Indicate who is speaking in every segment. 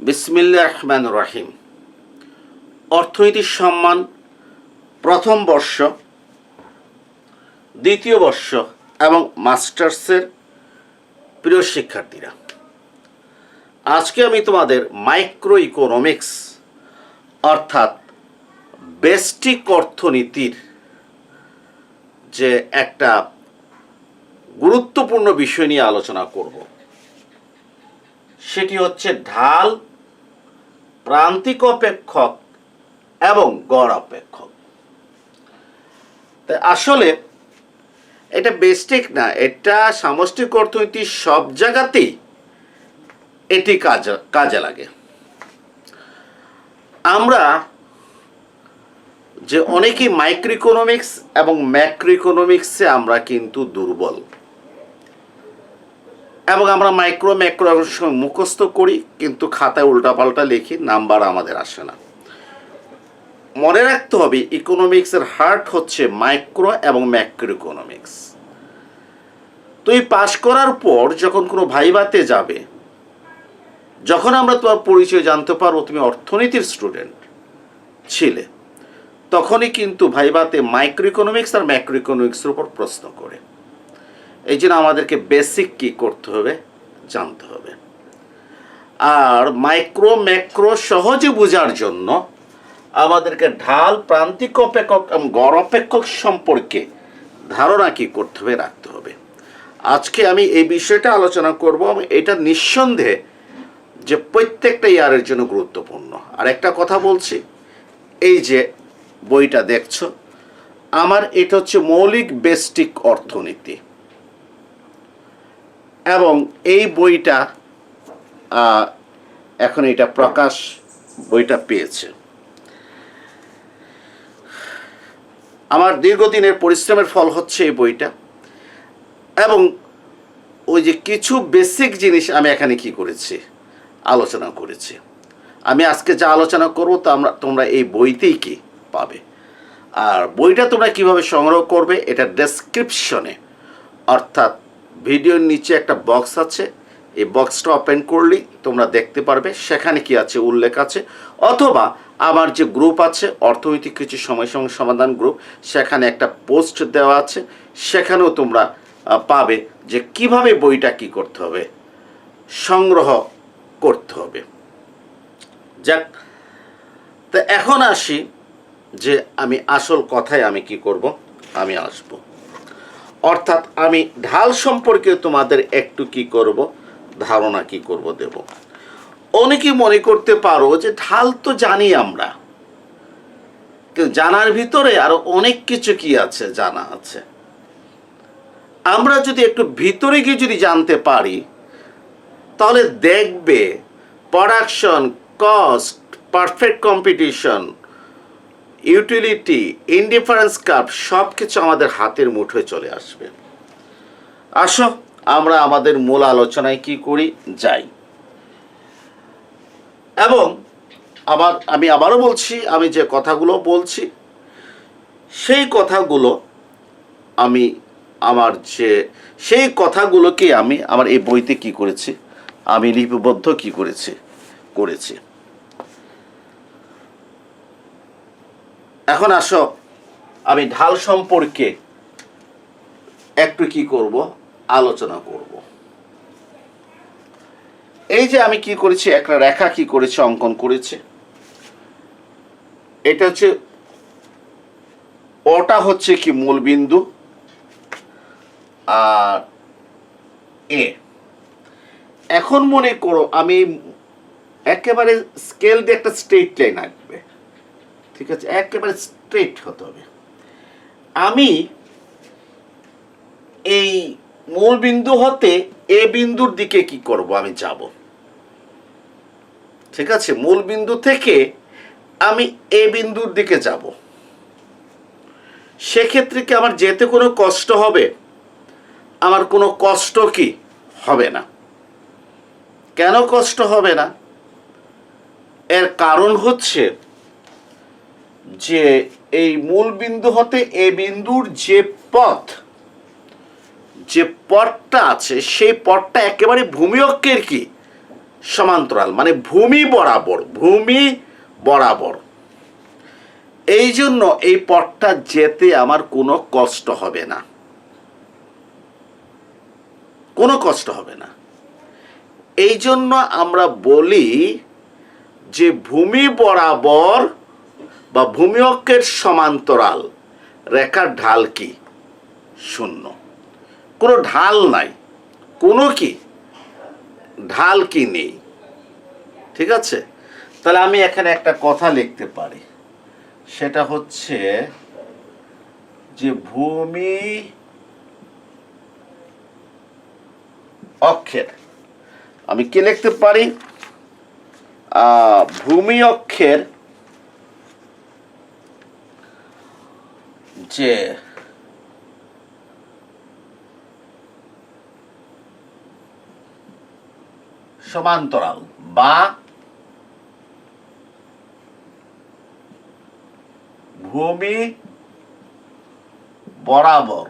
Speaker 1: বিসমিল্লাহির রহমানির রহিম। অর্থনীতি সম্মান প্রথম বর্ষ, দ্বিতীয় বর্ষ এবং মাস্টার্সের প্রিয় শিক্ষার্থীরা, আজকে আমি তোমাদের মাইক্রো ইকোনমিক্স অর্থাৎ ব্যষ্টিক অর্থনীতির যে একটা গুরুত্বপূর্ণ বিষয় নিয়ে আলোচনা করব। সেটি হচ্ছে ঢাল, প্রান্তিক অপেক্ষক এবং গড় অপেক্ষক। আসলে এটা ব্যষ্টিক না, এটা সামষ্টিক অর্থনীতির সব জায়গাতেই এটি কাজে লাগে। আমরা যে অনেকেই মাইক্রো ইকোনমিক্স এবং ম্যাক্রো ইকোনমিক্সে আমরা কিন্তু দুর্বল, এবং আমরা মাইক্রো ম্যাক্রো মুখস্থ করি কিন্তু খাতায় উল্টাপাল্টা লিখি, নাম্বার আমাদের আসে না। মনে রাখতে হবে ইকোনমিক্সের হার্ট হচ্ছে মাইক্রো এবং ম্যাক্রো ইকোনমিক্স। তুই পাশ করার পর যখন কোনো ভাইভাতে যাবে, যখন আমরা তোমার পরিচয় জানতে পারবো তুমি অর্থনীতির স্টুডেন্ট ছিলে, তখনই কিন্তু ভাইভাতে মাইক্রো ইকোনমিক্স আর ম্যাক্রো ইকোনমিক্সের উপর প্রশ্ন করে। এই জন্য আমাদেরকে বেসিক কী করতে হবে জানতে হবে। আর মাইক্রো ম্যাক্রো সহজে বোঝার জন্য আমাদেরকে ঢাল, প্রান্তিক অপেক্ষক এবং গড় অপেক্ষক সম্পর্কে ধারণা কী করতে হবে রাখতে হবে। আজকে আমি এই বিষয়টা আলোচনা করব এবং এটা নিঃসন্দেহে যে প্রত্যেকটা ইয়ারের জন্য গুরুত্বপূর্ণ। আর একটা কথা বলছি, এই যে বইটা দেখছো আমার, এটা হচ্ছে মৌলিক ব্যষ্টিক অর্থনীতি, এবং এই বইটা এখন এটা প্রকাশ বইটা পেয়েছে। আমার দীর্ঘদিনের পরিশ্রমের ফল হচ্ছে এই বইটা, এবং ওই যে কিছু বেসিক জিনিস আমি এখানে কি করেছি আলোচনা করেছি। আমি আজকে যা আলোচনা করবো তা তোমরা এই বইতেই কি পাবে। আর বইটা তোমরা কিভাবে সংগ্রহ করবে এটা ডেসক্রিপশনে, অর্থাৎ ভিডিওর নিচে একটা বক্স আছে, এই বক্সটা ওপেন করলেই তোমরা দেখতে পারবে সেখানে কি আছে উল্লেখ আছে, অথবা আমার যে গ্রুপ আছে অর্থনৈতিক কিছু সময় সমাধান গ্রুপ, সেখানে একটা পোস্ট দেওয়া আছে, সেখানেও তোমরা পাবে যে কিভাবে বইটা কি করতে হবে, সংগ্রহ করতে হবে। যাক, তো এখন আসি যে আমি আসল কথায় আমি কি করব, আমি আসব। অর্থাৎ আমি ঢাল সম্পর্কে তোমাদের একটু কি করব, ধারণা কি করব দেব। অনেকেই মনে করতে পারো যে ঢাল তো জানি আমরা, কিন্তু জানার ভিতরে আরো অনেক কিছু কি আছে জানা আছে। আমরা যদি একটু ভিতরে গিয়ে যদি জানতে পারি, তাহলে দেখবে production, cost, perfect competition, utility, indifference curve সব কিছু আমাদের হাতের মুঠোয় চলে আসবে। আসো আমরা আমাদের মূল আলোচনায় কি করি যাই। এবং আমি আবারও বলছি, আমি যে কথাগুলো বলছি সেই কথাগুলো আমি সেই কথাগুলোকে আমি আমার এই বইতে কি করেছি, আমি লিপিবদ্ধ কি করেছি। এখন আসো আমি ঢাল সম্পর্কে একটু কি করব, আলোচনা করব। এই যে আমি কি করেছি, একটা রেখা কি করেছি, অঙ্কন করেছি। এটা হচ্ছে, ওটা হচ্ছে কি মূল বিন্দু, আর এ। এখন মনে করো আমি একেবারে স্কেল দিয়ে একটা স্ট্রেট লাইন আঁকবে, ঠিক আছে, একেবারে স্ট্রেট হতে হবে। আমি এই মূল বিন্দু হতে এ বিন্দুর দিকে কি করব, আমি যাব, ঠিক আছে। মূল বিন্দু থেকে আমি এ বিন্দুর দিকে যাব। সেক্ষেত্রে কি আমার যেতে কোনো কষ্ট হবে? আমার কোনো কষ্ট কি হবে না। কেন কষ্ট হবে না? এর কারণ হচ্ছে যে এই মূল বিন্দু হতে এ বিন্দুর যে পথটা আছে সেই পথটা একেবারে ভূমি অক্ষের কি সমান্তরাল, মানে ভূমি বরাবর, ভূমি বরাবর। এই জন্য এই পথটা যেতে আমার কোনো কষ্ট হবে না, কোনো কষ্ট হবে না। এই জন্য আমরা বলি যে ভূমি বরাবর বা ভূমি অক্ষের সমান্তরাল রেখার ঢাল কি? শূন্য। কোনো ঢাল নাই, কোনো কি ঢাল কি নেই। ঠিক আছে, তাহলে আমি এখানে একটা কথা লিখতে পারি, সেটা হচ্ছে যে ভূমি অক্ষের, আমি কি লিখতে পারি, ভূমি অক্ষের যে সমান্তরাল বা ভূমি বরাবর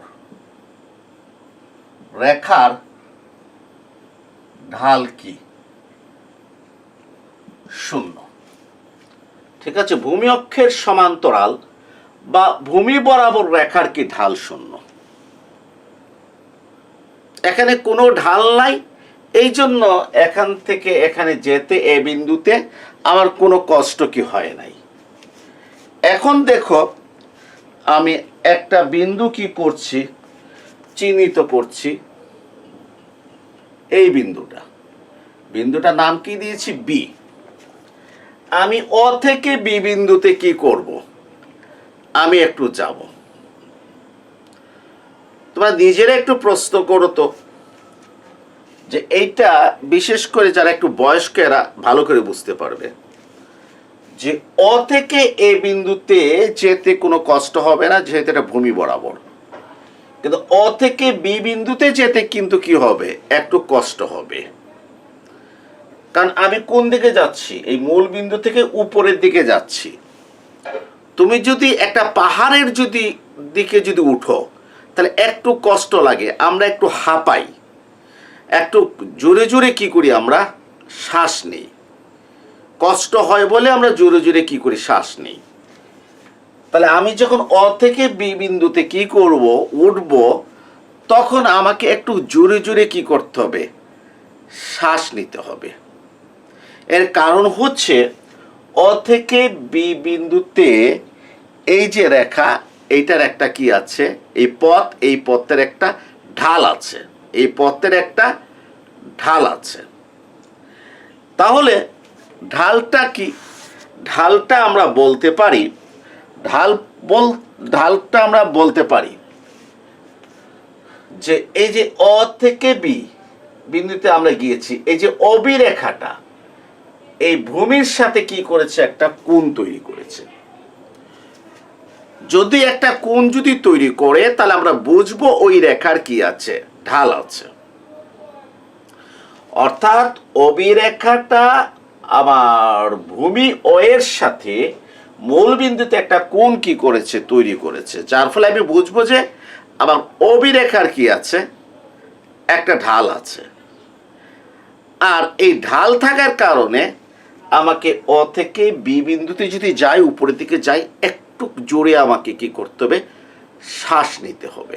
Speaker 1: রেখার ঢাল কি? শূন্য। ঠিক আছে, ভূমি অক্ষের সমান্তরাল বা ভূমি বরাবর রেখার কি ঢাল? শূন্য। এখানে কোনো ঢাল নাই, এই জন্য এখান থেকে এখানে যেতে এ বিন্দুতে আমার কোনো কষ্ট কি হয় নাই। এখন দেখো আমি একটা বিন্দু কি করছি, চিহ্নিত করছি, এই বিন্দুটা নাম কি দিয়েছি? বি। আমি ও থেকে বি বিন্দুতে কি করব, আমি একটু যাব। তোমরা নিজেরা একটু প্রশ্ন করো তো, যে এইটা বিশেষ করে যারা একটু বয়স্ক এরা ভালো করে বুঝতে পারবে, যে ও থেকে এ বিন্দুতে যেতে কোনো কষ্ট হবে না, যেহেতু এটা ভূমি বরাবর। কিন্তু ও থেকে বি বিন্দুতে যেতে কিন্তু কি হবে, একটু কষ্ট হবে। কারণ আমি কোন দিকে যাচ্ছি, এই মূল বিন্দু থেকে উপরের দিকে যাচ্ছি। তুমি যদি একটা পাহাড়ের দিকে যদি উঠো, তাহলে একটু কষ্ট লাগে, আমরা একটু হাঁপাই, একটু জোরে জোরে কি করি, আমরা শ্বাস নিই। কষ্ট হয় বলে আমরা জোরে জোরে কি করি, শ্বাস নিই। তাহলে আমি যখন অ থেকে বি বিন্দুতে কি করব, উঠব, তখন আমাকে একটু জোরে জোরে কি করতে হবে, শ্বাস নিতে হবে। এর কারণ হচ্ছে অ থেকে বি বিন্দুতে এই যে রেখা, এইটার একটা কি আছে, এই পথের একটা ঢাল আছে, এই পথের একটা ঢাল আছে। তাহলে ঢালটা কি? ঢালটা আমরা বলতে পারি, ঢালটা আমরা বলতে পারি যে এই যে অ থেকে বি বিন্দুতে আমরা গিয়েছি, এই যে অবি রেখাটা এই ভূমির সাথে কি করেছে, একটা কোণ তৈরি করেছে। যদি একটা কোণ যদি তৈরি করে, তাহলে আমরা বুঝবো ওই রেখার কি আছে, ঢাল আছে। অর্থাৎ অবি রেখাটা আমার ভূমি ও এর সাথে মূল বিন্দুতে একটা কোণ কি করেছে, তৈরি করেছে, যার ফলে আমি বুঝবো যে আমার অবি রেখার কি আছে, একটা ঢাল আছে। আর এই ঢাল থাকার কারণে আমাকে অ থেকে বি বিন্দুতে যদি যাই, উপরের দিকে যাই, একটু জোরে আমাকে কি করতে হবে, শ্বাস নিতে হবে।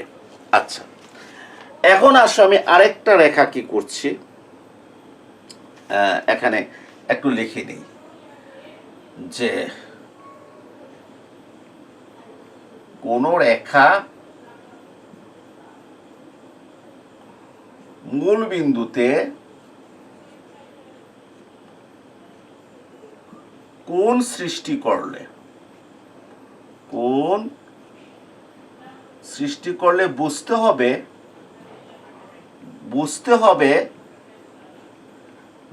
Speaker 1: আচ্ছা, এখন আসো আমি আরেকটা রেখা কি করছি, এখানে একটু লিখে নিই, যে কোন রেখা মূল বিন্দুতে কোণ সৃষ্টি করলে, বুঝতে হবে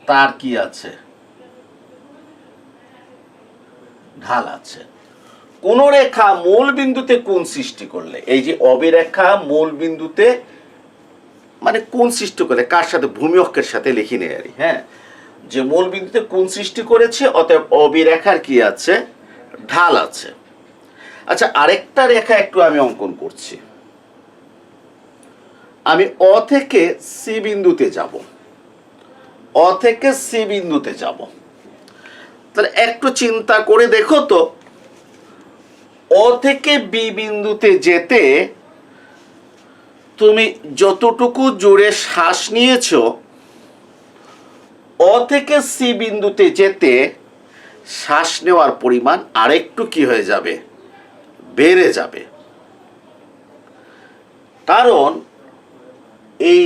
Speaker 1: তার কি আছে, ঢাল আছে। কোন রেখা মূল বিন্দুতে কোণ সৃষ্টি করলে, এই যে অবিরেখা মূল বিন্দুতে মানে কোণ সৃষ্টি করলে, কার সাথে, ভূমি অক্ষের সাথে লিখি নেই আর, হ্যাঁ, যে মূল বিন্দুতে কোণ সৃষ্টি করেছে, অতএব অবিরেখার কি আছে, ঢাল আছে। আচ্ছা, আরেকটা রেখা একটু আমি অঙ্কন করছি। আমি অ থেকে সি বিন্দুতে যাব, অ থেকে সি বিন্দুতে যাব। তাহলে একটু চিন্তা করে দেখো তো, অ থেকে বি বিন্দুতে যেতে তুমি যতটুকু জোরে শ্বাস নিয়েছো, অ থেকে সি বিন্দুতে যেতে শ্বাস নেওয়ার পরিমাণ আরেকটু কি হয়ে যাবে, বেড়ে যাবে। কারণ এই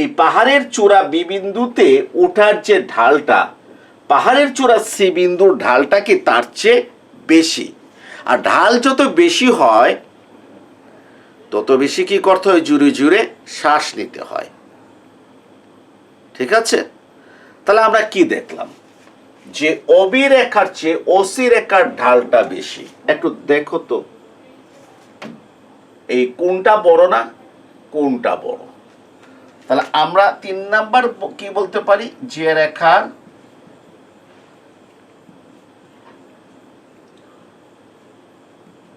Speaker 1: এই পাহাড়ের চূড়া বি বিন্দুতে ওঠার যে ঢালটা, পাহাড়ের চূড়া সি বিন্দুর ঢালটা কি তার চেয়ে বেশি। আর ঢাল যত বেশি হয় তত বেশি কি করতে হয়, জুড়ে জুড়ে শ্বাস নিতে হয়। ঠিক আছে? তাহলে আমরা কি দেখলাম, যে অবি রেখার চেয়ে ওসি রেখার ঢালটা বেশি। একটু দেখো তো, এই কোনটা বড় না কোনটা বড়। তাহলে আমরা 3 নাম্বার কি বলতে পারি, যে রেখার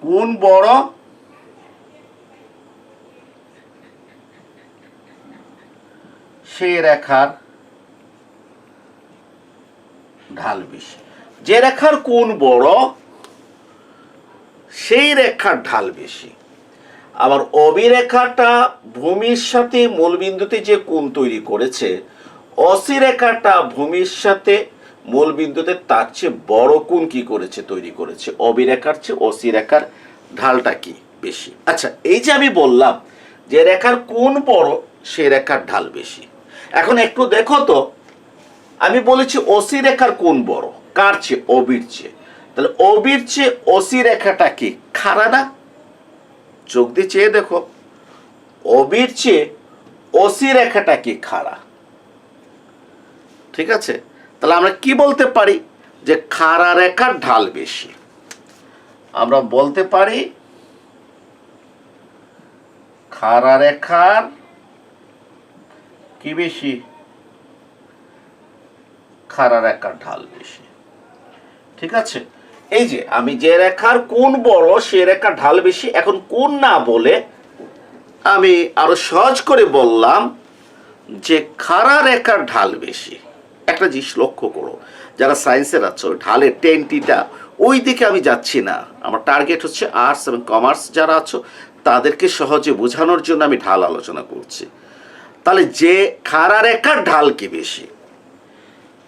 Speaker 1: কোণ বড় সেই রেখার ঢাল বেশি। যে রেখার কোণ বড় সেই রেখার ঢাল বেশি। আবার অবিরেখাটা ভূমির সাথে মূলবিন্দুতে যে কোণ তৈরি করেছে, অসি রেখাটা ভূমির সাথে মূলবিন্দুতে তার চেয়ে বড় কোণ কি করেছে, তৈরি করেছে। অবিরেখার চেয়ে অসি রেখার ঢালটা কি বেশি। আচ্ছা, এই যে আমি বললাম যে রেখার কোণ বড় সে রেখার ঢাল বেশি। এখন একটু দেখো তো, আমি বলেছি অসি রেখার কোণ বড়, কার চেয়ে, অবির চেয়ে। তাহলে অবির চেয়ে অসি রেখাটা কি খাড়া না? চোখ দিয়ে চেয়ে দেখো, অবির চেয়ে অসি রেখাটা কি খাড়া। ঠিক আছে? তাহলে আমরা কি বলতে পারি, যে খাড়া রেখার ঢাল বেশি। আমরা বলতে পারি খাড়া রেখার কি বেশি, খাড়া রেখার ঢাল বেশি। ঠিক আছে? এই যে আমি যে রেখার কোণ বড় সে রেখার ঢাল বেশি, এখন কোণ না বলে আমি আরো সহজ করে বললাম যে খাড়া রেখার ঢাল বেশি। একটা জিনিস লক্ষ্য করো, যারা সায়েন্সের আছো, ঢালের টেনটিটা ওই দিকে আমি যাচ্ছি না। আমার টার্গেট হচ্ছে আর্টস এবং কমার্স যারা আছো তাদেরকে সহজে বোঝানোর জন্য আমি ঢাল আলোচনা করছি। তাহলে যে খাড়া রেখার ঢাল কি বেশি।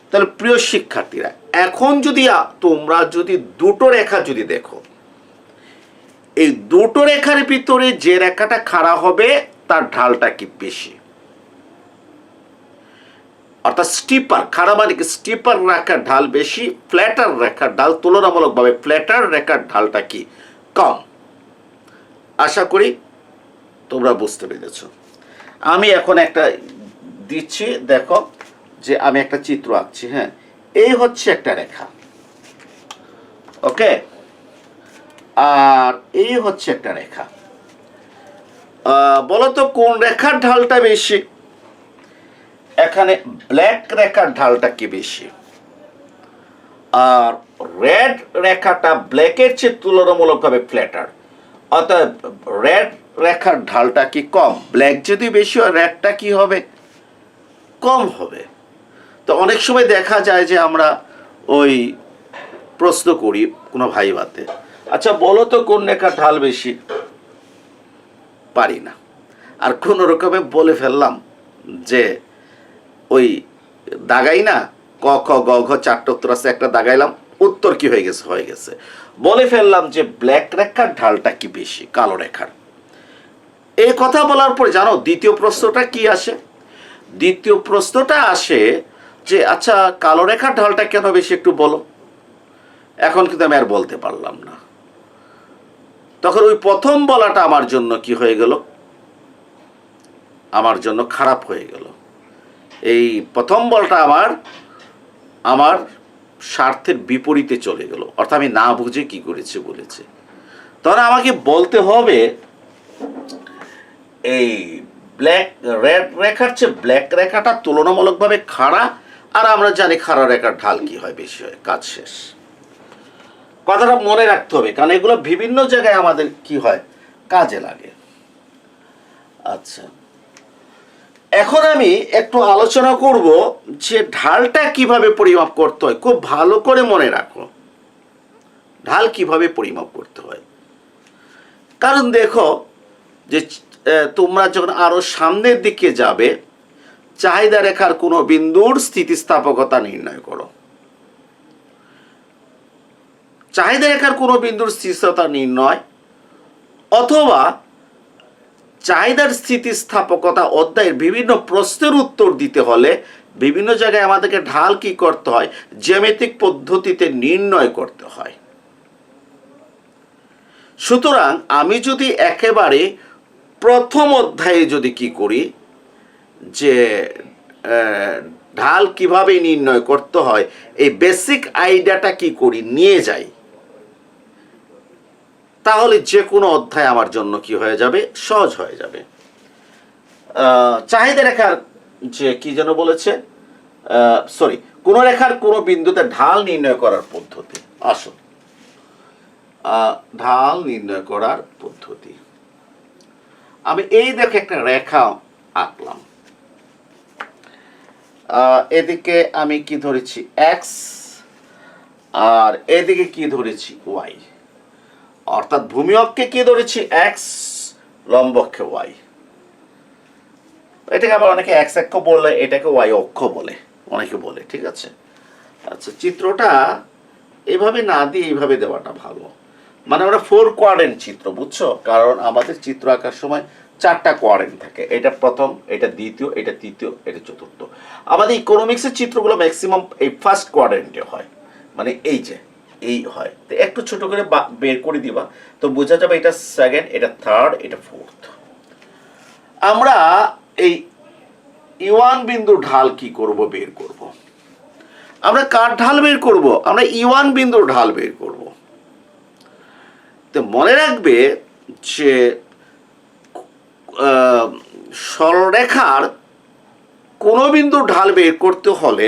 Speaker 1: তাহলে প্রিয় শিক্ষার্থীরা, এখন যদি তোমরা যদি দুটো রেখা যদি দেখো, এই দুটো রেখার ভিতরে যে রেখাটা খাড়া হবে তার ঢালটা কি বেশি, অর্থাৎ স্টিপার, খাড়া মানে কি, স্টিপার রেখার ঢাল বেশি, ফ্ল্যাটার রেখার ঢাল তুলনামূলকভাবে ফ্ল্যাটার রেখার ঢালটা কি কম। আশা করি তোমরা বুঝতে পেরেছ। আমি এখন একটা দিচ্ছি, দেখো যে আমি একটা চিত্র আঁকছি। হ্যাঁ, এই হচ্ছে একটা রেখা, ওকে, আর এই হচ্ছে একটা রেখা। বলতো কোন রেখার ঢালটা বেশি? এখানে ব্ল্যাক রেখার ঢালটা কি বেশি, আর রেড রেখাটা ব্ল্যাকের চেয়ে তুলনামূলকভাবে ফ্ল্যাটার, অর্থাৎ রেড রেখার ঢালটা কি কম। ব্ল্যাক যদি বেশি হয় রেডটা কি হবে, কম হবে। তো অনেক সময় দেখা যায় যে আমরা ওই প্রশ্ন করি কোনো ভাইভাতে, আচ্ছা বলো তো কোন রেখার ঢাল বেশি, পারি না। আর কোন রকমে বলে ফেললাম যে ওই দাগাই না, ক খ গ ঘ চারটা উত্তর আছে, একটা দাগাইলাম, উত্তর কি হয়ে গেছে, হয়ে গেছে। বলে ফেললাম যে ব্ল্যাক রেখার ঢালটা কি বেশি কালো রেখার। এই কথা বলার পরে জানো দ্বিতীয় প্রশ্নটা কি আসে? দ্বিতীয় প্রশ্নটা আসে যে আচ্ছা কালো রেখার ঢালটা কেন বেশি একটু বলো। এখন কিন্তু আমি আর বলতে পারলাম না। তখন ওই প্রথম বলাটা আমার জন্য কি হয়ে গেল, আমার জন্য খারাপ হয়ে গেল। এই প্রথম বলটা আমার স্বার্থের বিপরীতে চলে গেল, অর্থাৎ আমি না বুঝে কি করেছি বলেছে। তখন আমাকে বলতে হবে এই ব্ল্যাক রেড রেখার চেয়ে ব্ল্যাক রেখাটা তুলনামূলকভাবে খাড়া, আর আমরা জানি খাড়া রেখার ঢাল কি হয়, বেশি হয়। কাজ শেষ। কথাটা মনে রাখতে হবে, কারণ এগুলো বিভিন্ন জায়গায় আমাদের কি হয়, কাজে লাগে। আচ্ছা, এখন আমি একটু আলোচনা করব যে ঢালটা কিভাবে পরিমাপ করতে হয়। খুব ভালো করে মনে রাখো ঢাল কিভাবে পরিমাপ করতে হয়। কারণ দেখো যে তোমরা যখন আরো সামনের দিকে যাবে, চাহিদা রেখার কোনো বিন্দুর স্থিতিস্থাপকতা নির্ণয় করো। চাহিদা রেখার কোনো বিন্দুর স্থিতিস্থাপকতা নির্ণয় অথবা চাহিদার স্থিতিস্থাপকতা অধ্যায়ের বিভিন্ন প্রশ্নের উত্তর দিতে হলে বিভিন্ন জায়গায় আমাদেরকে ঢাল কি করতে হয়, জ্যামিতিক পদ্ধতিতে নির্ণয় করতে হয়। সুতরাং আমি যদি একেবারে প্রথম অধ্যায়ে যদি কি করি যে ঢাল কিভাবে নির্ণয় করতে হয় এই বেসিক আইডিয়াটা কি করি নিয়ে যাই, তাহলে যে কোনো অধ্যায় আমার জন্য কি হয়ে যাবে, সহজ হয়ে যাবে। চাহিদা রেখার যে কি যেন বলেছে, কোন রেখার কোন বিন্দুতে ঢাল নির্ণয় করার পদ্ধতি। আসুন ঢাল নির্ণয় করার পদ্ধতি। আমি এই দেখে একটা রেখা আঁকলাম, এদিকে আমি কি ধরেছি এক্স আর এদিকে কি ধরেছি ওয়াই, অর্থাৎ ভূমি অক্ষে কি ধরেছি এক্স, লম্ব অক্ষে ওয়াই। এটাকে আবার অনেকে এক্স অক্ষ বলে, এটাকে ওয়াই অক্ষ বলে অনেকে বলে, ঠিক আছে। আচ্ছা, চিত্রটা এভাবে না দিয়ে এইভাবে দেওয়াটা ভালো, মানে আমরা 4 কোয়াড্রেন্ট চিত্র, বুঝছো? কারণ আমাদের চিত্র আঁকার সময় 4টা কোয়াড্রেন্ট থাকে, এটা প্রথম, এটা দ্বিতীয়, এটা তৃতীয়, এটা চতুর্থ। আমাদের ইকোনমিক্সের চিত্রগুলো ম্যাক্সিমাম এই ফার্স্ট কোয়াড্রেন্টে হয়, মানে এই যে এই হয়। তো একটু ছোট করে বের করে দিবা তো বোঝা যাবে এটা সেকেন্ড, এটা থার্ড, এটা ফোর্থ। আমরা এই E1 বিন্দুর ঢাল কি করব, বের করব। আমরা কার ঢাল বের করব? আমরা E1 বিন্দুর ঢাল বের করব। তো মনে রাখবে যে সরলরেখার কোন বিন্দুর ঢাল বের করতে হলে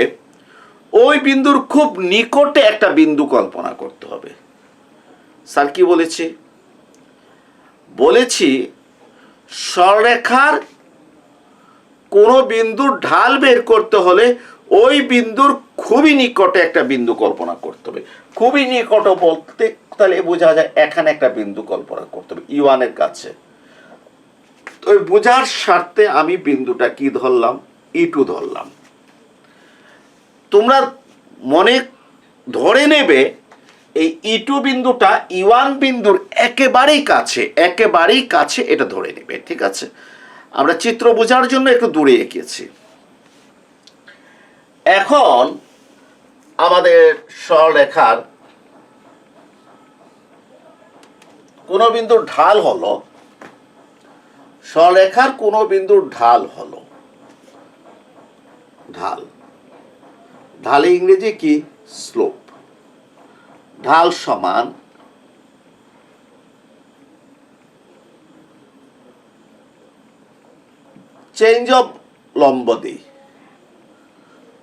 Speaker 1: ওই বিন্দুর খুব নিকটে একটা বিন্দু কল্পনা করতে হবে। স্যার কি বলেছি? বলেছি সরলরেখার কোন বিন্দুর ঢাল বের করতে হলে ওই বিন্দুর খুবই নিকটে একটা বিন্দু কল্পনা করতে হবে। খুবই নিকট বলতে তাহলে বোঝা যায় এখানে একটা বিন্দু কল্পনা করতে হবে E1 এর কাছে। তো বোঝার স্বার্থে আমি বিন্দুটা কি ধরলাম, E2 ধরলাম। তোমরা মনে ধরে নেবে এই E2 বিন্দুটা E1 বিন্দুর একেবারেই কাছে, একেবারেই কাছে, এটা ধরে নেবে, ঠিক আছে। আমরা চিত্র বোঝার জন্য একটু দূরে এঁকেছি। এখন আমাদের সরলরেখার কোন বিন্দুর ঢাল হলো, সরলরেখার কোন বিন্দুর ঢাল হলো, ঢাল, ঢালে ইংরেজি কি? স্লোপ। ঢাল সমান চেঞ্জ অফ লম্ব দিই,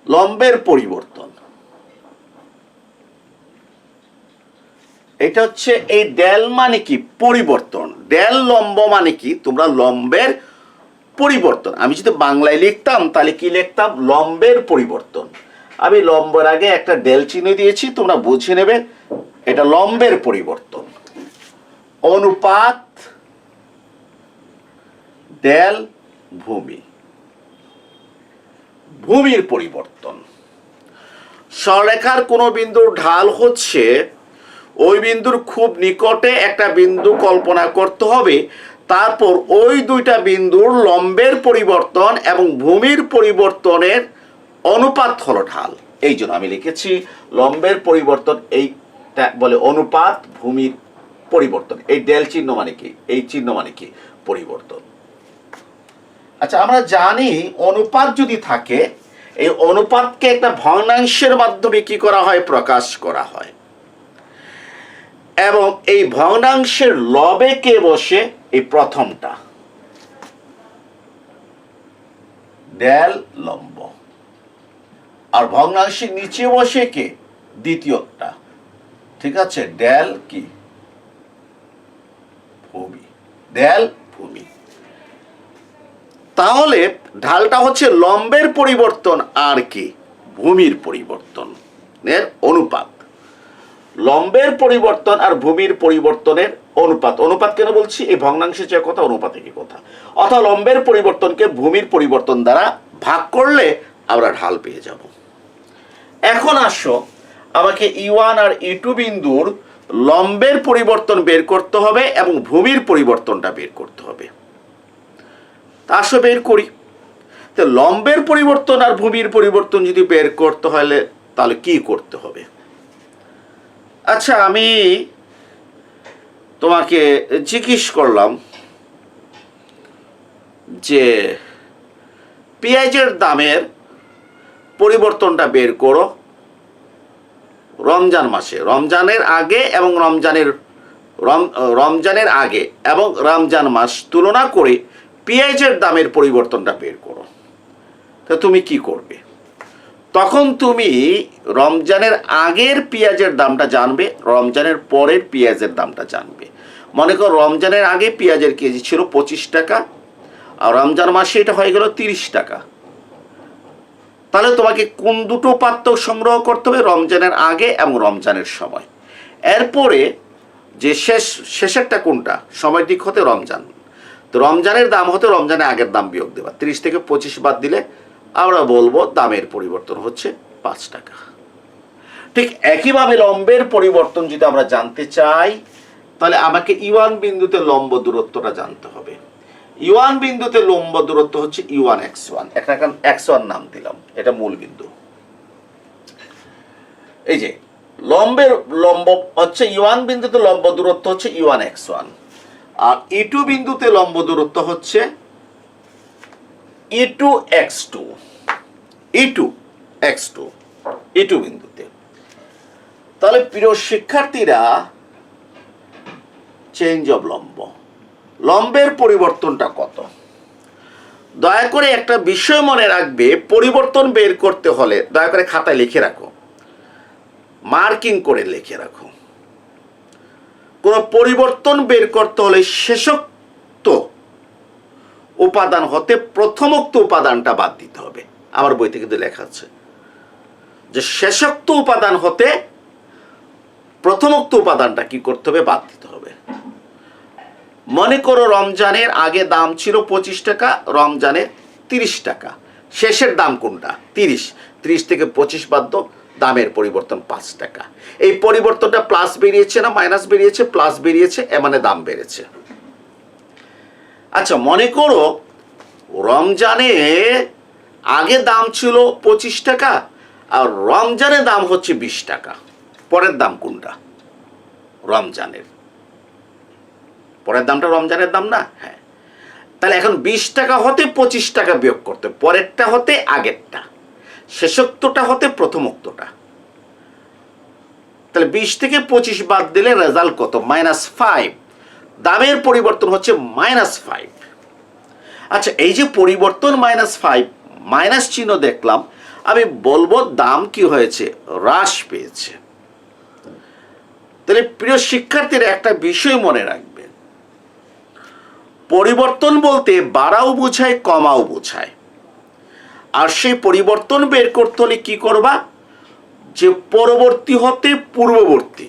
Speaker 1: লম্বের পরিবর্তন। এটা হচ্ছে এই ডেল মানে কি? পরিবর্তন। ডেল লম্ব মানে কি? তোমরা লম্বের পরিবর্তন। আমি যদি বাংলায় লিখতাম তাহলে কি লিখতাম? লম্বের পরিবর্তন। আমি লম্বের আগে একটা ডেল চিহ্ন দিয়েছি, তোমরা বুঝে নেবে এটা লম্বের পরিবর্তন। অনুপাত ডেল ভূমি, ভূমির পরিবর্তন। সরলরেখার কোন বিন্দুর ঢাল হচ্ছে ওই বিন্দুর খুব নিকটে একটা বিন্দু কল্পনা করতে হবে, তারপর ওই দুইটা বিন্দুর লম্বের পরিবর্তন এবং ভূমির পরিবর্তনের অনুপাত হলো ঢাল। এই জন্য আমি লিখেছি লম্বের পরিবর্তন, এইটা বলে অনুপাত ভূমির পরিবর্তন। এই ডেল চিহ্ন মানে কি? এই চিহ্ন মানে কি? পরিবর্তন। আচ্ছা, আমরা জানি অনুপাত যদি থাকে, এই অনুপাতকে একটা ভগ্নাংশের মাধ্যমে কি করা হয়? প্রকাশ করা হয়। এবং এই ভগ্নাংশের লবে কে বসে? এই প্রথমটা, ডেল লম্ব। আর ভগ্নাংশের নিচে বসে কে? দ্বিতীয়টা, ঠিক আছে, ডেল কি? ভূমি, ডেল ভূমি। তাহলে ঢালটা হচ্ছে লম্বের পরিবর্তন আর কি ভূমির পরিবর্তনের অনুপাত। লম্বের পরিবর্তন আর ভূমির পরিবর্তনের অনুপাত। অনুপাত কেন বলছি? এই ভগ্নাংশের যে কথা, অনুপাতে কি কথা, অর্থাৎ লম্বের পরিবর্তনকে ভূমির পরিবর্তন দ্বারা ভাগ করলে আমরা ঢাল পেয়ে যাব। এখন আসো, আমাকে E1 আর E2 বিন্দুর লম্বের পরিবর্তন বের করতে হবে এবং ভূমির পরিবর্তনটা বের করতে হবে। তা আসো বের করি। তো লম্বের পরিবর্তন আর ভূমির পরিবর্তন যদি বের করতে হলে তাহলে কি করতে হবে? আচ্ছা, আমি তোমাকে জিজ্ঞেস করলাম যে পেঁয়াজের দামের পরিবর্তনটা বের করো রমজান মাসে, রমজানের আগে এবং রমজানের আগে এবং রমজান মাস তুলনা করে পেঁয়াজের দামের পরিবর্তনটা বের করো। তো তুমি কি করবে? তখন তুমি রমজানের আগের পেঁয়াজের দামটা জানবে, রমজানের পরের পেঁয়াজের দামটা জানবে। মনে করো রমজানের আগে পেঁয়াজের কেজি ছিল 25 টাকা, আর রমজান মাসে এটা হয়ে গেল 30 টাকা। তাহলে তোমাকে কোন দুটো পাত্র সংগ্রহ করতে হবে? রমজানের আগে এবং রমজানের সময়। এরপরে যে শেষেরটা কোনটা? সময়ের দিক হতে রমজান। তো রমজানের দাম হতে রমজানের আগের দাম বিয়োগ দেবা। 30 থেকে 25 বাদ দিলে আমরা বলবো দামের পরিবর্তন হচ্ছে 5 টাকা। ঠিক একইভাবে লম্বের পরিবর্তন যদি আমরা জানতে চাই তাহলে আমাকে E1 বিন্দুতে লম্ব দূরত্বটা জানতে হবে। E1 বিন্দুতে লম্ব দূরত্ব হচ্ছে E1 x1। এখন x1 নাম দিলাম, এটা মূল বিন্দু। এই যে লম্ব হচ্ছে E1 বিন্দুতে লম্ব দূরত্ব হচ্ছে E1 x1, আর E2 বিন্দুতে লম্ব দূরত্ব হচ্ছে E2 x2। E2 x2 E2 বিন্দুতে। তাহলে প্রিয় শিক্ষার্থীরা, চেঞ্জ অফ লম্ব, লম্বের পরিবর্তনটা কত? দয়া করে একটা বিষয় মনে রাখবে, পরিবর্তন বের করতে হলে দয়া করে খাতায় লিখে রাখো, মার্কিং করে লিখে রাখো। কোন পরিবর্তন বের করতে হলে শেষোক্ত উপাদান হতে প্রথমোক্ত উপাদানটা বাদ দিতে হবে। আমার বইতে কিন্তু লেখা আছে যে শেষোক্ত উপাদান হতে প্রথমোক্ত উপাদানটা কি করতে হবে? বাদ দিতে হবে। মনে করো রমজানের আগে দাম ছিল 25 টাকা, রমজানের 30 টাকা। শেষের দাম কোনটা? 30। 30 থেকে 25 বাদ দাও, দামের পরিবর্তন 5 টাকা। এই পরিবর্তনটা প্লাস বেরিয়েছে না মাইনাস বেরিয়েছে? প্লাস বেরিয়েছে, এ মানে দাম বেড়েছে। আচ্ছা, মনে করো রমজানে আগে দাম ছিল 25 টাকা আর রমজানের দাম হচ্ছে 20 টাকা। পরের দাম কোনটা? রমজানের পরের দামটা রমজানের দাম না? হ্যাঁ। তাহলে এখন 20 টাকা হতে 25 টাকা বিয়োগ করতে, পরেরটা হতে আগেরটা, শেষোক্তটা হতে প্রথমোক্তটা। তাহলে 20 থেকে 25 বাদ দিলে রেজাল্ট কত? -5। দামের পরিবর্তন হচ্ছে -5। আচ্ছা, এই যে পরিবর্তন -5, মাইনাস চিহ্ন দেখলাম, আমি বলবো দাম কি হয়েছে? হ্রাস পেয়েছে। তাহলে প্রিয় শিক্ষার্থীরা, একটা বিষয় মনে রাখবেন, পরিবর্তন বলতে বাড়াও বোঝায়, কমাও বোঝায়। আর সেই পরিবর্তন বের করতে হলে কি করবা? যে পরবর্তী হতে পূর্ববর্তী,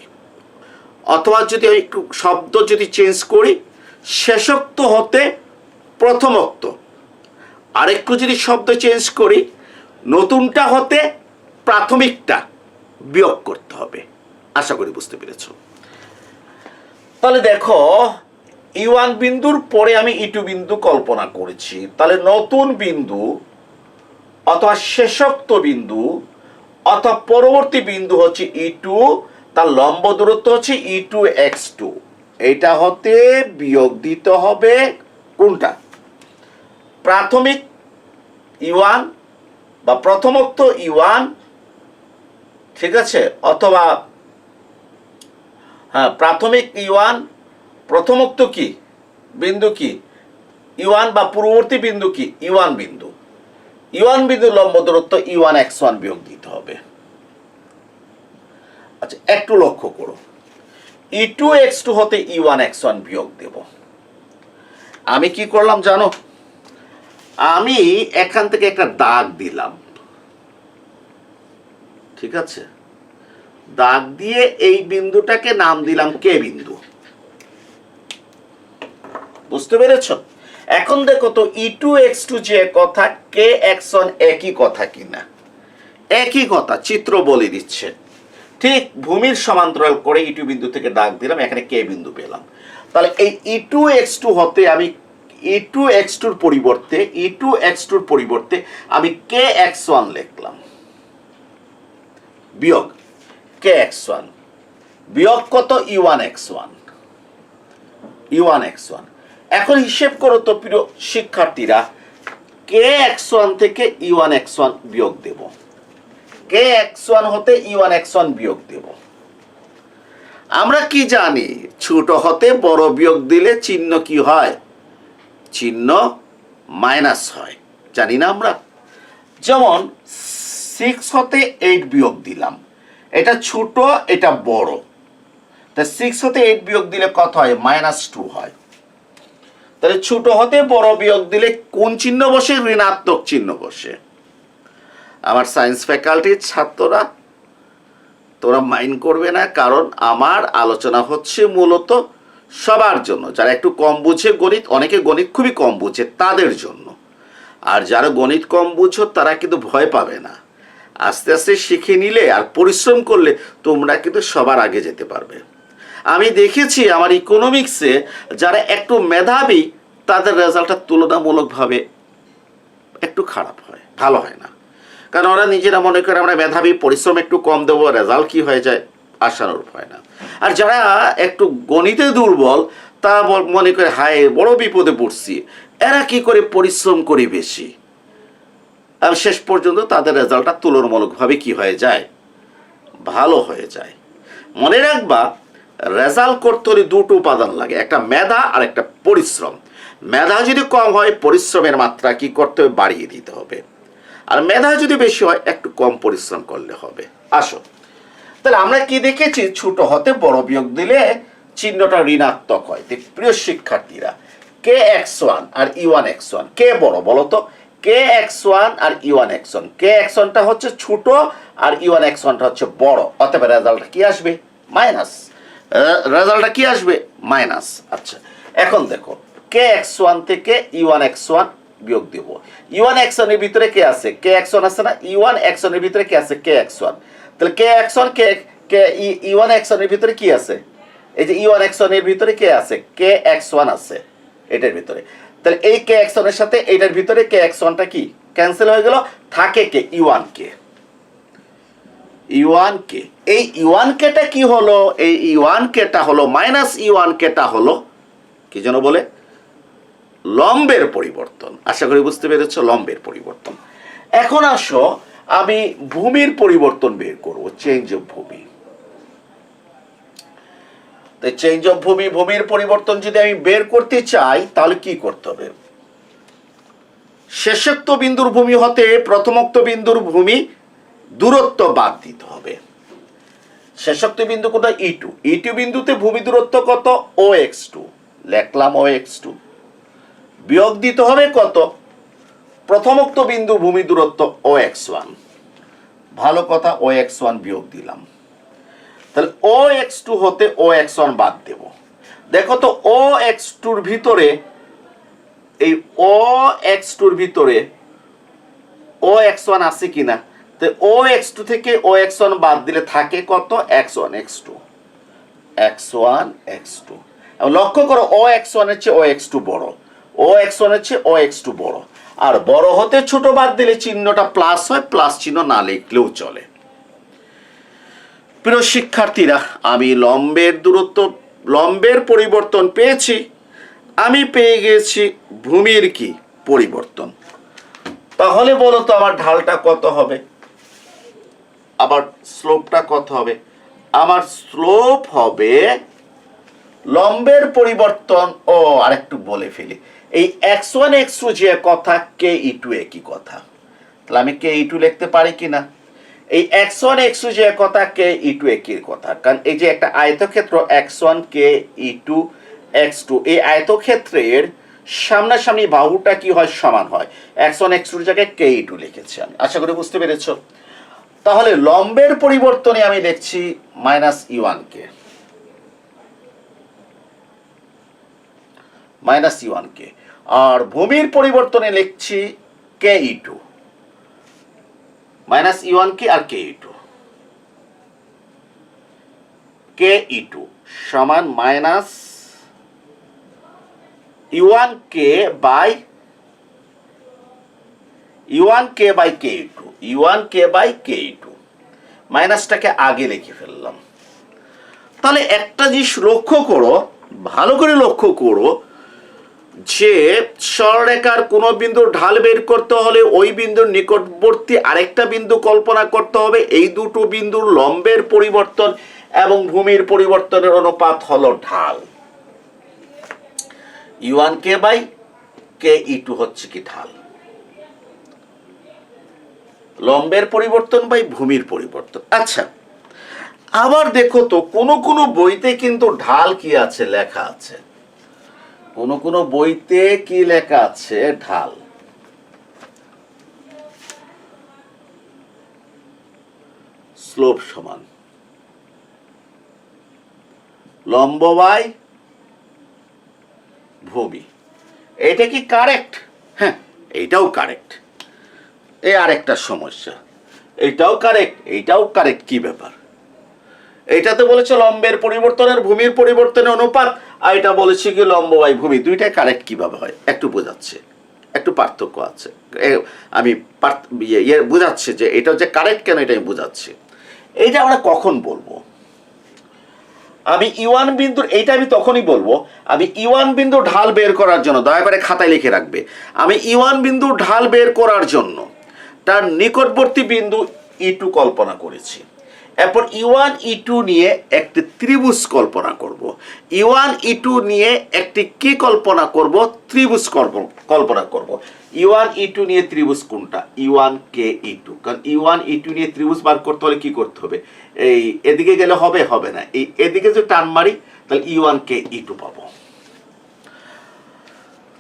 Speaker 1: অথবা যদি একটু শব্দ যদি চেঞ্জ করি, শেষোক্ত হতে প্রথমোক্ত, আরেকটু যদি শব্দ চেঞ্জ করি, নতুনটা হতে প্রাথমিকটা বিয়োগ করতে হবে। আশা করি বুঝতে পেরেছ। তাহলে দেখো, E1 বিন্দুর পরে আমি E2 বিন্দু কল্পনা করেছি। তাহলে নতুন বিন্দু অথবা শেষোক্ত বিন্দু অথবা পরবর্তী বিন্দু হচ্ছে E2, তার লম্ব দূরত্ব হচ্ছে E2 x2। এটা হতে বিয়োগ দিতে হবে কোনটা? প্রাথমিক E1 বা প্রথমোক্ত E1, ঠিক আছে, অথবা হ্যাঁ, প্রাথমিক E1, প্রথমোক্ত কি বিন্দু কি E1 বা পূর্ববর্তী বিন্দু কি E1 বিন্দু। E1 বিন্দুর লম্ব দূরত্ব E1 x1 বিয়োগ দিতে হবে। আচ্ছা, একটু লক্ষ্য করো, E2 x2 হতে E1 x1 বিয়োগ দেব। আমি কি করলাম জানো? আমি এখান থেকে একটা দাগ দিলাম, ঠিক আছে, দাগ দিয়ে এই বিন্দুটাকে নাম দিলাম কে বিন্দু। বুঝতে পেরেছ? এখন দেখো তো E2X2 যে কথা, KX1 একই কথা কিনা। একই কথা, চিত্র বলে দিচ্ছে। ঠিক ভূমির সমান্তরাল করে E2 বিন্দু থেকে দাগ দিলাম, এখানে কে বিন্দু পেলাম। তাহলে এই E2X2 হতে আমি E2X2 এর পরিবর্তে আমি KX1 লিখলাম, বিয়োগ KX1 বিয়োগ কত E1X1। এখন হিসেব করো তো প্রিয় শিক্ষার্থীরা, KX1 থেকে E1X1 বিয়োগ দেব, KX1 হতে E1X1 বিয়োগ দেব। আমরা কি জানি, ছোট হতে বড় বিয়োগ দিলে চিহ্ন কি হয়? চিহ্ন মাইনাস হয়, জানি না আমরা। যেমন 6 হতে 8 বিয়োগ দিলাম, এটা ছোট এটা বড়, তাই 6 হতে 8 বিয়োগ দিলে কত হয়? -2 হয়। তাহলে ছোট হতে বড় বিয়োগ দিলে কোন চিহ্ন বসে? ঋণাত্মক চিহ্ন বসে। আমার সায়েন্স ফ্যাকাল্টির ছাত্ররা, তোরা মাইন্ড করবে না, কারণ আমার আলোচনা হচ্ছে মূলত সবার জন্য। যারা একটু কম বুঝে গণিত, অনেকে গণিত খুবই কম বুঝে, তাদের জন্য। আর যারা গণিত কম বুঝো তারা কিন্তু ভয় পাবে না, আস্তে আস্তে শিখে নিলে আর পরিশ্রম করলে তোমরা কিন্তু সবার আগে যেতে পারবে। আমি দেখেছি আমার ইকোনমিক্সে যারা একটু মেধাবী তাদের রেজাল্টটা তুলনামূলকভাবে একটু খারাপ হয়, ভালো হয় না। কারণ ওরা নিজেরা মনে করে আমরা মেধাবী, পরিশ্রম একটু কম দেবো, রেজাল্ট কি হয়ে যায় আশানুরূপ হয় না। আর যারা একটু গণিতে দুর্বল তা মনে করে হায় বড় বিপদে পড়ছি, এরা কি করে পরিশ্রম করি বেশি, আর শেষ পর্যন্ত তাদের রেজাল্টটা তুলনামূলকভাবে কি হয়ে যায়? ভালো হয়ে যায়। মনে রাখবা, রেজাল্ট করতে হলে দুটো উপাদান লাগে, একটা মেধা আর একটা পরিশ্রম। মেধা যদি কম হয় পরিশ্রমের মাত্রা কি করতে হবে? বাড়িয়ে দিতে হবে। আর মেধা যদি বেশি হয় একটু কম পরিশ্রম করলে হবে। আসো, তাহলে আমরা কি দেখেছি? ছোট হতে বড় বিয়োগ দিলে চিহ্নটা ঋণাত্মক হয়। প্রিয় শিক্ষার্থীরা, KX1 আর E1X1 কে বড় বলো তো? KX1 আর E1X1, KX1টা হচ্ছে ছোট আর E1X1টা হচ্ছে বড়, অতএব রেজাল্টটা কি আসবে? মাইনাস। রেজাল্টটা কি আসবে? মাইনাস। আচ্ছা, এখন দেখো KX1 থেকে E1X1 বিয়োগ দেব। E1X1 এর ভিতরে কে আছে? KX1 আছে না? E1X1 এর ভিতরে কে আছে? KX1। তাহলে KX1 E1X1 এর ভিতরে কি আছে? এই যে E1X1 এর ভিতরে কে আছে? KX1 আছে এটার ভিতরে। তাহলে এই KX1 এর সাথে এটার ভিতরে KX1টা কি ক্যান্সেল হয়ে গেল, থাকে কে? E1K। E1K, এই E1Kটা কি হলো? এই E1Kটা হলো মাইনাস E1Kটা হলো কি যেন বলে? লম্বের পরিবর্তন। আশা করি বুঝতে পেরেছো, লম্বের পরিবর্তন। এখন আসো আমি ভূমির পরিবর্তন বের করব, চেঞ্জ অফ ভূমি। তাই চেঞ্জ অফ ভূমি, ভূমির পরিবর্তন যদি আমি বের করতে চাই তাহলে কি করতে হবে? শেষোক্ত বিন্দুর ভূমি হতে প্রথমোক্ত বিন্দুর ভূমি দূরত্ব বাদ দিতে হবে। শেষোক্ত বিন্দু কোনটা? E2। E2 বিন্দুতে ভূমি দূরত্ব কত? OX2, লিখলাম OX2। বিয়োগ দিতে হবে কত? প্রথমোক্ত বিন্দু ভূমি দূরত্ব OX1। ভালো কথা, OX1 বিয়োগ দিলাম। তাহলে OX2 হতে OX1 বাদ দেব। দেখো তো OX2 ভিতরে, এই OX2 ভিতরে OX1 আছে কিনা? তো OX2 থেকে OX1 বাদ দিলে থাকে কত? X1 X2 X1 X2। লক্ষ্য করো OX1 এর চেয়ে OX2 বড়, OX1 এর চেয়ে OX2 বড়। আর বড় হতে ছোট বাদ দিলে চিহ্নটা প্লাস হয়, প্লাস চিহ্ন না লিখলেও চলে। প্রিয় শিক্ষার্থীরা, আমি লম্বের পরিবর্তন পেয়েছি, আমি পেয়ে গেছি ভূমির কি পরিবর্তন। তাহলে বলো তো আমার ঢালটা কত হবে? আবার স্লোপটা কত হবে? আমার স্লোপ হবে লম্বের পরিবর্তন। ও আরেকটু বলে ফেলি, এই X1 X2 যে কথা, KE2 একই কথা। তাহলে আমি KE2 লিখতে পারি কিনা? এই X1 X2 যে কথা, KE2 একই কথা। কারণ এই যে একটা আয়তক্ষেত্র X1 KE2 X2, এই আয়তক্ষেত্রের সামনাসামনি বাহুটা কি হয়, সমান হয়। x1 x2 জায়গায় k2 লিখেছি আমি, আশা করি বুঝতে পেরেছ। তাহলে লম্বের পরিবর্তনে আমি লিখছি -e1k, -e1k, আর ভূমির পরিবর্তনে লিখছি ke2, -e1k আর ke2, ke2 সমান -e1k by ke2, e1k by ke2, মাইনাসটাকে আগে লিখে ফেললাম। তাহলে একটা জিনিস লক্ষ্য করো, ভালো করে লক্ষ্য করো, যে সরলরেখার কোনো বিন্দুর ঢাল বের করতে হলে ওই বিন্দুর নিকটবর্তী আরেকটা বিন্দু কল্পনা করতে হবে। এই দুটো বিন্দুর লম্বের পরিবর্তন এবং ভূমির পরিবর্তনের অনুপাত হলো ঢাল। e1k বাই ke2 হচ্ছে কি ঢাল, লম্বের পরিবর্তন বাই ভূমির পরিবর্তন। আচ্ছা, আবার দেখো তো কোন কোন বইতে কিন্তু ঢাল কি আছে, লেখা আছে, কোন কোন বইতে কি লেখা আছে, ঢাল। স্লোপ সমান লম্ব বাই ভূমি। এটা কি কারেক্ট? হ্যাঁ, এইটাও কারেক্ট। এই আরেকটা সমস্যা, এইটাও কারেক্ট, এইটাও কারেক্ট। কি ব্যাপার? এইটাতে বলেছে লম্বের পরিবর্তনের ভূমির পরিবর্তনের অনুপাত, আর এটা বলেছে কি লম্ব বাই ভূমি। দুইটাই কারেক্ট কিভাবে হয় একটু বোঝাচ্ছে, একটু পার্থক্য আছে। আমি বোঝাচ্ছি যে এটা যে কারেক্ট কেন, এটা আমি বোঝাচ্ছি। এইটা আমরা কখন বলবো? আমি e1 বিন্দুর, এইটা আমি তখনই বলবো আমি e1 বিন্দু ঢাল বের করার জন্য, দয়া করে খাতায় লিখে রাখবে, আমি e1 বিন্দু ঢাল বের করার জন্য তার নিকটবর্তী বিন্দু e2 কল্পনা করেছি। এরপর e1 e2 নিয়ে একটি ত্রিভুজ কল্পনা করব। e1 e2 নিয়ে একটি কি কল্পনা করব? ত্রিভুজ কল্পনা করব। e1 e2 নিয়ে ত্রিভুজ কোনটা? e1 k e2। কারণ e1 e2 নিয়ে ত্রিভুজ বার করতে হলে কি করতে হবে? এই এদিকে গেলে হবে, হবে না। এই এদিকে যদি টান মারি তাহলে e1 k e2 পাবো।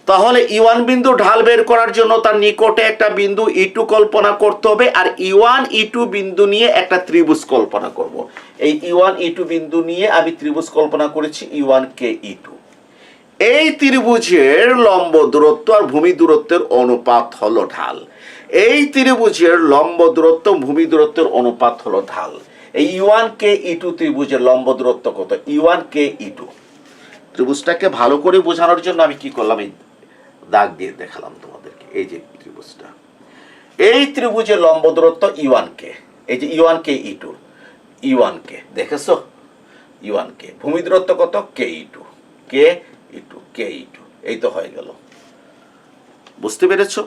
Speaker 1: তাহলে e1 বিন্দু ঢাল বের করার জন্য তার নিকটে একটা বিন্দু e2 কল্পনা করতে হবে, আর e1 e2 বিন্দু নিয়ে একটা ত্রিভুজ কল্পনা করব। এই e1 e2 বিন্দু নিয়ে আমি ত্রিভুজ কল্পনা করেছি e1 k e2। এই ত্রিভুজের লম্ব দূরত্ব আর ভূমি দূরত্বের অনুপাত হলো ঢাল। এই ত্রিভুজের লম্ব দূরত্ব ভূমি দূরত্বের অনুপাত হলো ঢাল। এই e1 k e2 ত্রিভুজের লম্ব দূরত্ব কত? e1 k e2। ত্রিভুজটাকে ভালো করে বোঝানোর জন্য আমি কি করলাম, এই দাগ দিয়ে দেখালাম তোমাদেরকে। এই যে ত্রিভুজটা, এই ত্রিভুজের লম্ব দূরত্ব e1 k, এই যে e1 k e2, e1 k দেখেছো, e1 k। ভূমি দূরত্ব কত? k e2, k e2, k e2। এই তো হয়ে গেল, বুঝতে পেরেছো?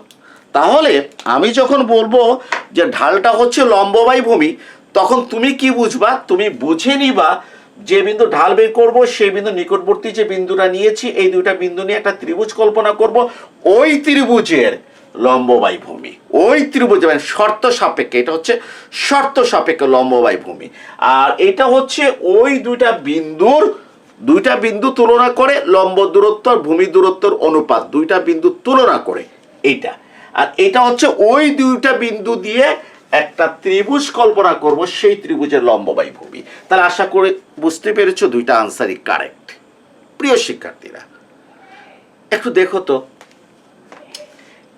Speaker 1: তাহলে আমি যখন বলবো যে ঢালটা হচ্ছে লম্ব বাই ভূমি, তখন তুমি কি বুঝবা? তুমি বুঝে নিবা যে বিন্দু ঢাল বের করবো সেই বিন্দু নিকটবর্তী যে বিন্দুটা নিয়েছি, এই দুইটা বিন্দু নিয়ে একটা ত্রিভুজ কল্পনা করব। ওই ত্রিভুজের লম্ব বাই ভূমি, ওই ত্রিভুজ মানে শর্ত সাপেক্ষে, এটা হচ্ছে শর্ত সাপেক্ষে লম্ব বাই ভূমি। আর এটা হচ্ছে ওই দুইটা বিন্দু তুলনা করে লম্ব দূরত্ব আর ভূমি দূরত্বের অনুপাত, দুইটা বিন্দু তুলনা করে এইটা। আর এটা হচ্ছে ওই দুইটা বিন্দু দিয়ে একটা ত্রিভুজ কল্পনা করব, সেই ত্রিভুজের লম্ব বাই ভূমি। তাহলে আশা করে বুঝতে পেরেছো দুইটা আনসারই কারেক্ট। প্রিয় শিক্ষার্থীরা, একটু দেখো তো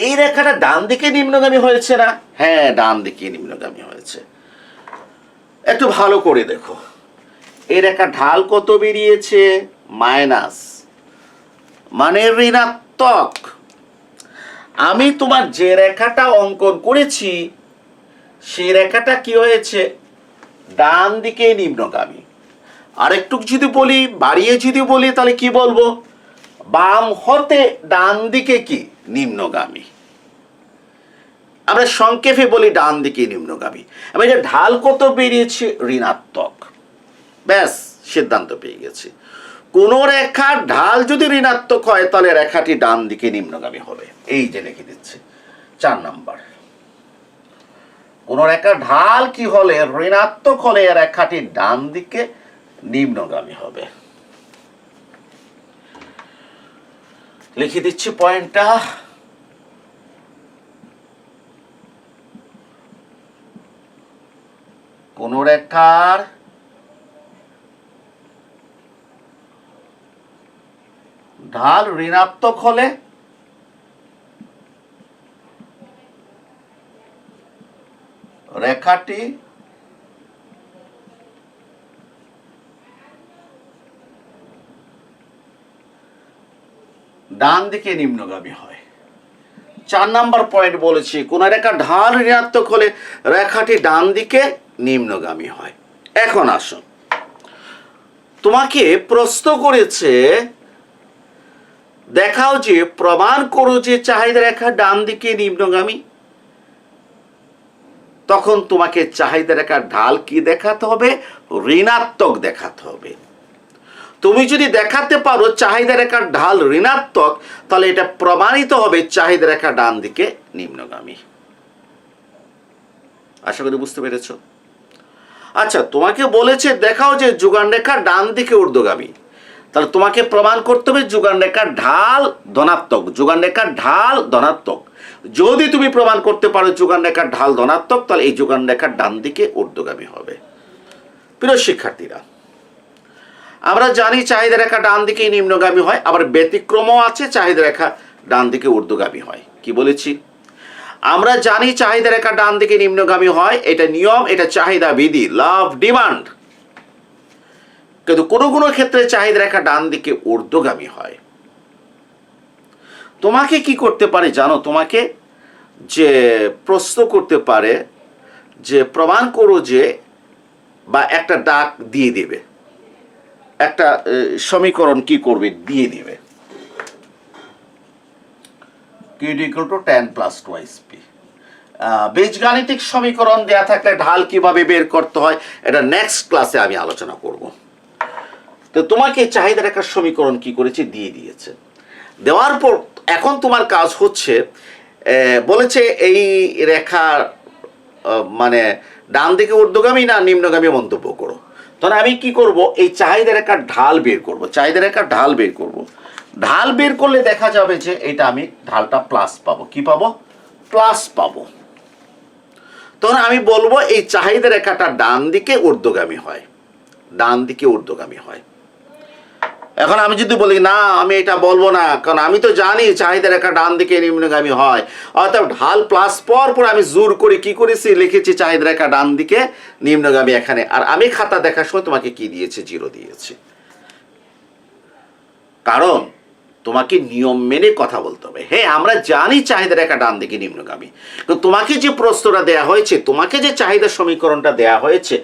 Speaker 1: এই রেখাটা ডান দিকে নিম্নগামী হয়েছে না? হ্যাঁ, ডান দিকে নিম্নগামী হয়েছে। একটু ভালো করে দেখো, এই রেখা ঢাল কত বেরিয়েছে? মাইনাস, মানে ঋণাত্মক। আমি তোমার যে রেখাটা অঙ্কন করেছি সেই রেখাটা কি হয়েছে? ডান দিকে নিম্নগামী। আর একটু যদি বলি, বাড়িয়ে যদি বলি, তাহলে কি বলবো? বাম হতে ডান দিকে কি নিম্নগামী। আমরা সংক্ষেপে বলি ডান দিকে নিম্নগামী। আমি যে ঢাল কত বেরিয়েছে? ঋণাত্মক। ব্যাস, সিদ্ধান্ত পেয়ে গেছি। কোন রেখার ঢাল যদি ঋণাত্মক হয় তাহলে রেখাটি ডান দিকে নিম্নগামী হবে। এই যে লিখে দিচ্ছে 4 নাম্বার। কোন রেখার ঢাল কি হলে? ঋণাত্মক হলে রেখাটি ডান দিকে নিম্নগামী হবে। লিখে দিচ্ছি পয়েন্টটা। কোন রেখার ঢাল ঋণাত্মক হলে রেখাটি ডান দিকে নিম্নগামী হয়। 4 নম্বর পয়েন্ট বলেছি, কোন রেখার ঢাল ঋণাত্মক হলে রেখাটি ডান দিকে নিম্নগামী হয়। এখন আসুন, তোমাকে প্রশ্ন করেছে দেখাও যে, প্রমাণ করো যে চাহিদা রেখা ডান দিকে নিম্নগামী। তখন তোমাকে চাহিদা রেখার ঢাল কি দেখাতে হবে? ঋণাত্মক দেখাতে হবে। তুমি যদি দেখাতে পারো চাহিদা রেখার ঢাল ঋণাত্মক, তাহলে এটা প্রমাণিত হবে চাহিদা রেখা ডান দিকে নিম্নগামী। আশা করি বুঝতে পেরেছ। আচ্ছা, তোমাকে বলেছে দেখাও যে যুগান রেখা ডান দিকে ঊর্ধ্বগামী, তাহলে তোমাকে প্রমাণ করতে হবে যুগান রেখার ঢাল ধনাত্মক। যুগান রেখার ঢাল ধনাত্মক। যদি তুমি প্রমাণ করতে পারো যুগান রেখার ঢাল ধনাত্মক, তাহলে এই যুগান রেখার ডান দিকে ঊর্ধ্বগামী হবে। প্রিয় শিক্ষার্থীরা, আমরা জানি চাহিদা রেখা ডান দিকে নিম্নগামী হয়, আবার ব্যতিক্রমও আছে, চাহিদা রেখা ডান দিকে ঊর্ধ্বগামী হয়। কি বলেছি? আমরা জানি চাহিদা রেখা ডান দিকে নিম্নগামী হয়, এটা নিয়ম, এটা চাহিদা বিধি, লাভ ডিমান্ড। কিন্তু কোনো কোনো ক্ষেত্রে চাহিদা রেখা ডান দিকে ঊর্ধ্বগামী হয়। তোমাকে কি করতে পারে জানো? তোমাকে যে প্রশ্ন করতে পারে যে প্রমাণ করো যে, বা একটা ডাক দিয়ে দেবে, একটা সমীকরণ কি করবে দিয়ে দিবে, q = tan + 2p। বীজগাণিতিক সমীকরণ দেয়া থাকলে ঢাল কিভাবে বের করতে হয় এটা নেক্সট ক্লাসে আমি আলোচনা করব। তো তোমাকে চাহিদা রেখার সমীকরণ কি করেছে দিয়ে দিয়েছে। দেওয়ার পর এখন তোমার কাজ হচ্ছে, বলেছে এই রেখার মানে ডান দিকে ঊর্ধ্বগামী না নিম্নগামী মন্তব্য করো। তখন আমি কি করব? এই চাহিদা রেখার ঢাল বের করব। চাহিদা রেখার ঢাল বের করব। ঢাল বের করলে দেখা যাবে যে এটা আমি ঢালটা প্লাস পাবো। কি পাবো? প্লাস পাবো। তখন আমি বলবো এই চাহিদা রেখাটা ডান দিকে ঊর্ধ্বগামী হয়, ডান দিকে ঊর্ধ্বগামী হয়। এখন আমি যদি বলি না, আমি এটা বলবো না, কারণ আমি তো জানি চাহিদা রেখা ডান দিকে নিম্নগামী হয়, অর্থাৎ ঢাল প্লাস পর আমি জোর করে কি করেছি, লিখেছি চাহিদা রেখা ডান দিকে নিম্নগামী এখানে। আর আমি খাতা দেখার সময় তোমাকে কি দিয়েছে? 0 দিয়েছে। কারণ তোমাকে নিয়ম মেনে কথা বলতে হবে। হ্যাঁ, আমরা জানি চাহিদা রেখা ডান দিকে নিম্নগামী, কিন্তু তোমাকে যে প্রশ্নটা দেয়া হয়েছে, তোমাকে যে চাহিদা সমীকরণটা দেয়া হয়েছে,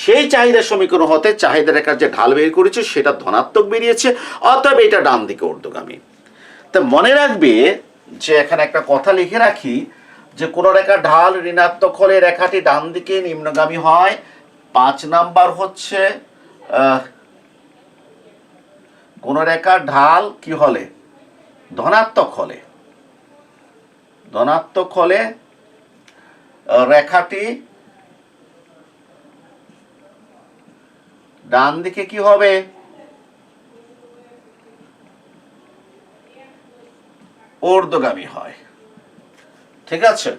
Speaker 1: সেই চাহিদা সমীকরণ হতে চাহিদা রেখার যে ঢাল বের করেছে সেটা ধনাত্মক বেরিয়েছে, অতএব এটা ডান দিকে ঊর্ধ্বগামী। তা মনে রাখবে যে এখানে একটা কথা লিখে রাখি যে কোন রেখার ঢাল ঋণাত্মক হলে রেখাটি ডান দিকে নিম্নগামী হয়। 5 নাম্বার হচ্ছে কোন রেখার ঢাল কি হলে? ধনাত্মক হলে, ধনাত্মক হলে রেখাটি ডান দিকে কি হবে? ঊর্ধ্বগামী হয়। ঠিক আছে?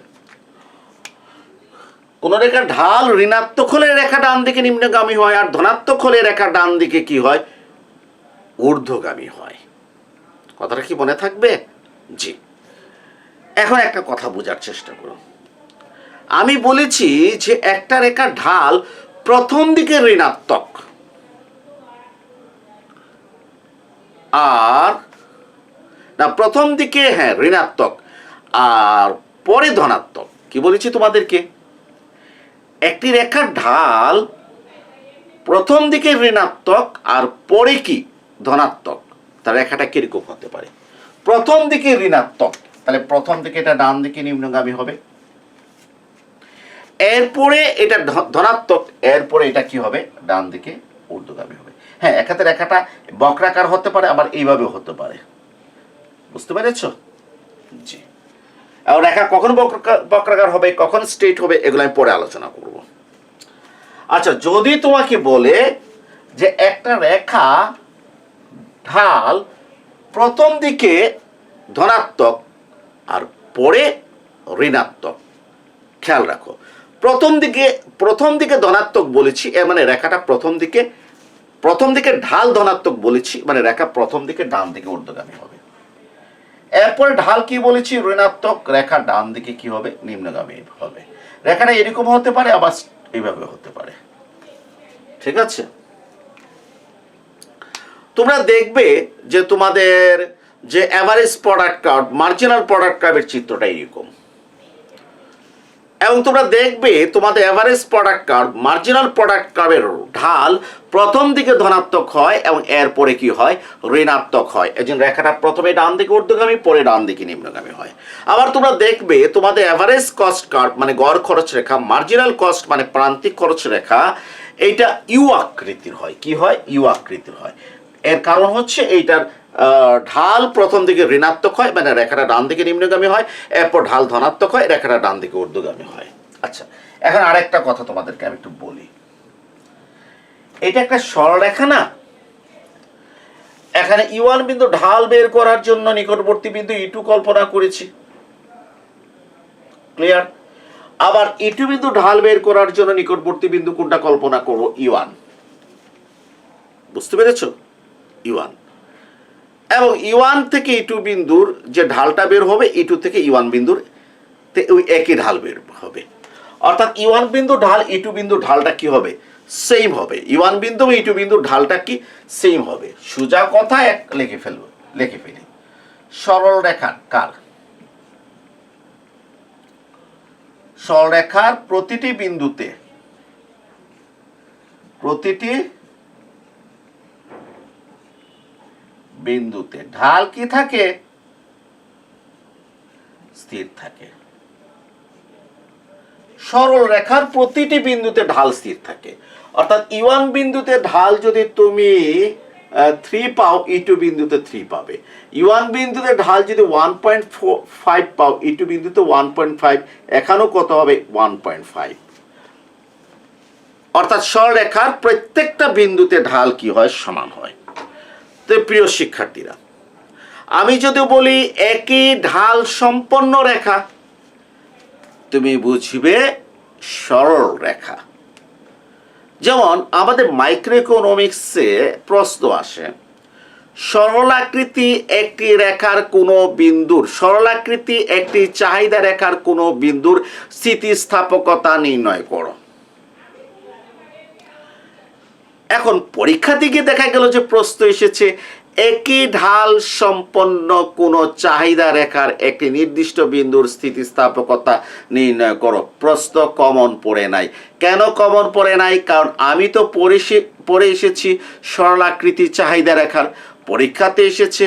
Speaker 1: কোন রেখার ঢাল ঋণাত্মক হলে রেখা ডান দিকে নিম্নগামী হয়, আর ধনাত্মক হলে রেখা ডান দিকে কি হয়? ঊর্ধ্বগামী হয়। কথাটা কি মনে থাকবে? জি। এখন একটা কথা বোঝার চেষ্টা করো। আমি বলেছি যে একটা রেখার ঢাল প্রথম দিকে ঋণাত্মক আর না, প্রথম দিকে হ্যাঁ ঋণাত্মক আর পরে ধনাত্মক। কি বলেছি তোমাদেরকে? একটি রেখার ঢাল প্রথম দিকে ঋণাত্মক আর পরে কি ধনাত্মক, তার রেখাটা কিরকম হতে পারে? প্রথম দিকে ঋণাত্মক, তাহলে প্রথম দিকে এটা ডান দিকে নিম্নগামী হবে, এরপরে এটা ধনাত্মক, এরপরে এটা কি হবে? ডান দিকে ঊর্ধ্বগামী হবে। হ্যাঁ, একাতে রেখাটা বক্রাকার হতে পারে, আবার এইভাবেও হতে পারে। বুঝতে পেরেছ? জি। আর রেখা কখন বক্রাকার হবে, কখন স্ট্রেট হবে, এগুলো আমি পরে আলোচনা করব। আচ্ছা, যদি তোমাকে বলে যে একটা রেখা ঢাল প্রথম দিকে ধনাত্মক আর পরে ঋণাত্মক। খেয়াল রাখো, প্রথম দিকে ধনাত্মক বলেছি, এর মানে রেখাটা প্রথম দিকে ঢাল ধনাত্মক বলেছি, মানে রেখা প্রথম দিকে ডান দিকে ঊর্ধ্বগামী হবে। এরপরে ঢাল কি বলেছি? ঋণাত্মক। রেখা ডান দিকে কি হবে? নিম্নগামী হবে। রেখাটা এরকম হতে পারে, আবার এইভাবে হতে পারে। ঠিক আছে, তোমরা দেখবে যে তোমাদের যে average product curve, marginal product কার্ভের চিত্রটা এরকম, এবং তোমরা দেখবে তোমাদের average product curve, marginal product কার্ভের ঢাল প্রথম দিকে ধনাত্মক হয় এবং এরপরে কি হয়? ঋণাত্মক হয়। এই জন্য রেখাটা প্রথমে ডান দিকে ঊর্ধ্বগামী, পরে ডান দিকে নিম্নগামী হয়। আবার তোমরা দেখবে তোমাদের অ্যাভারেজ কস্ট কার্ভ মানে গড় খরচ রেখা, মার্জিনাল কস্ট মানে প্রান্তিক খরচ রেখা, এইটা ইউ আকৃতির হয়। কি হয়? ইউ আকৃতির হয়। এর কারণ হচ্ছে এইটার ঢাল প্রথম দিকে ঋণাত্মক হয়, মানে রেখাটা ডান দিকে নিম্নগামী হয়, এরপর ঢাল ধনাত্মক হয়, রেখাটা ডান দিকে ঊর্ধ্বগামী হয়। আচ্ছা, এখন আরেকটা কথা তোমাদেরকে আমি একটু বলি। এটা একটা সরলরেখা না? এখানে E1 বিন্দু ঢাল বের করার জন্য নিকটবর্তী বিন্দু E2 কল্পনা করেছি। ক্লিয়ার? আবার E2 বিন্দু ঢাল বের করার জন্য নিকটবর্তী বিন্দু কোনটা কল্পনা করব? E1। বুঝতে পেরেছো? E1 এবং E1 থেকে E2 বিন্দুর যে ঢালটা বের হবে, E2 থেকে E1 বিন্দুর ওই একই ঢাল বের হবে। অর্থাৎ E1 বিন্দু ঢাল E2 বিন্দু ঢালটা কি হবে? সেম হবে। E1 বিন্দু এবং E2 বিন্দুর ঢালটা কি? সেম হবে। সোজা কথা লিখে ফেলি। সরল রেখা কার? সরলরেখার প্রতিটি বিন্দুতে ঢাল কি থাকে? স্থির থাকে। সরল রেখার প্রতিটি বিন্দুতে ঢাল স্থির থাকে। অর্থাৎ E1 বিন্দুতে ঢাল যদি তুমি 3 পাও, E2 বিন্দুতে 3 পাবে। E1 বিন্দুতে ঢাল যদি 1.5 পাও, E2 বিন্দুতে 1.5, এখানেও কত হবে? 1.5। অর্থাৎ সরলরেখার প্রত্যেকটা বিন্দুতে ঢাল কি হয়? সমান হয়। তো প্রিয় শিক্ষার্থীরা, আমি যদি বলি একই ঢাল সম্পন্ন রেখা, তুমি বুঝবে সরল রেখা। যেমন আমাদের মাইক্রোইকোনমিক্সে প্রশ্ন আসে, সরলাকৃতি একটি রেখার কোনো বিন্দুর, সরলাকৃতি একটি চাহিদা রেখার কোনো বিন্দুর স্থিতিস্থাপকতা নির্ণয় করো। এখন পরীক্ষা থেকে দেখা গেল যে প্রশ্ন এসেছে একই ঢাল সম্পন্ন কোনো চাহিদা রেখার একটি নির্দিষ্ট বিন্দুর স্থিতিস্থাপকতা নির্ণয় করো। প্রশ্ন কমন পড়ে নাই। কেন কমন পড়ে নাই? কারণ আমি তো পড়ে এসেছি সরলাকৃতি চাহিদা রেখার, পরীক্ষাতে এসেছে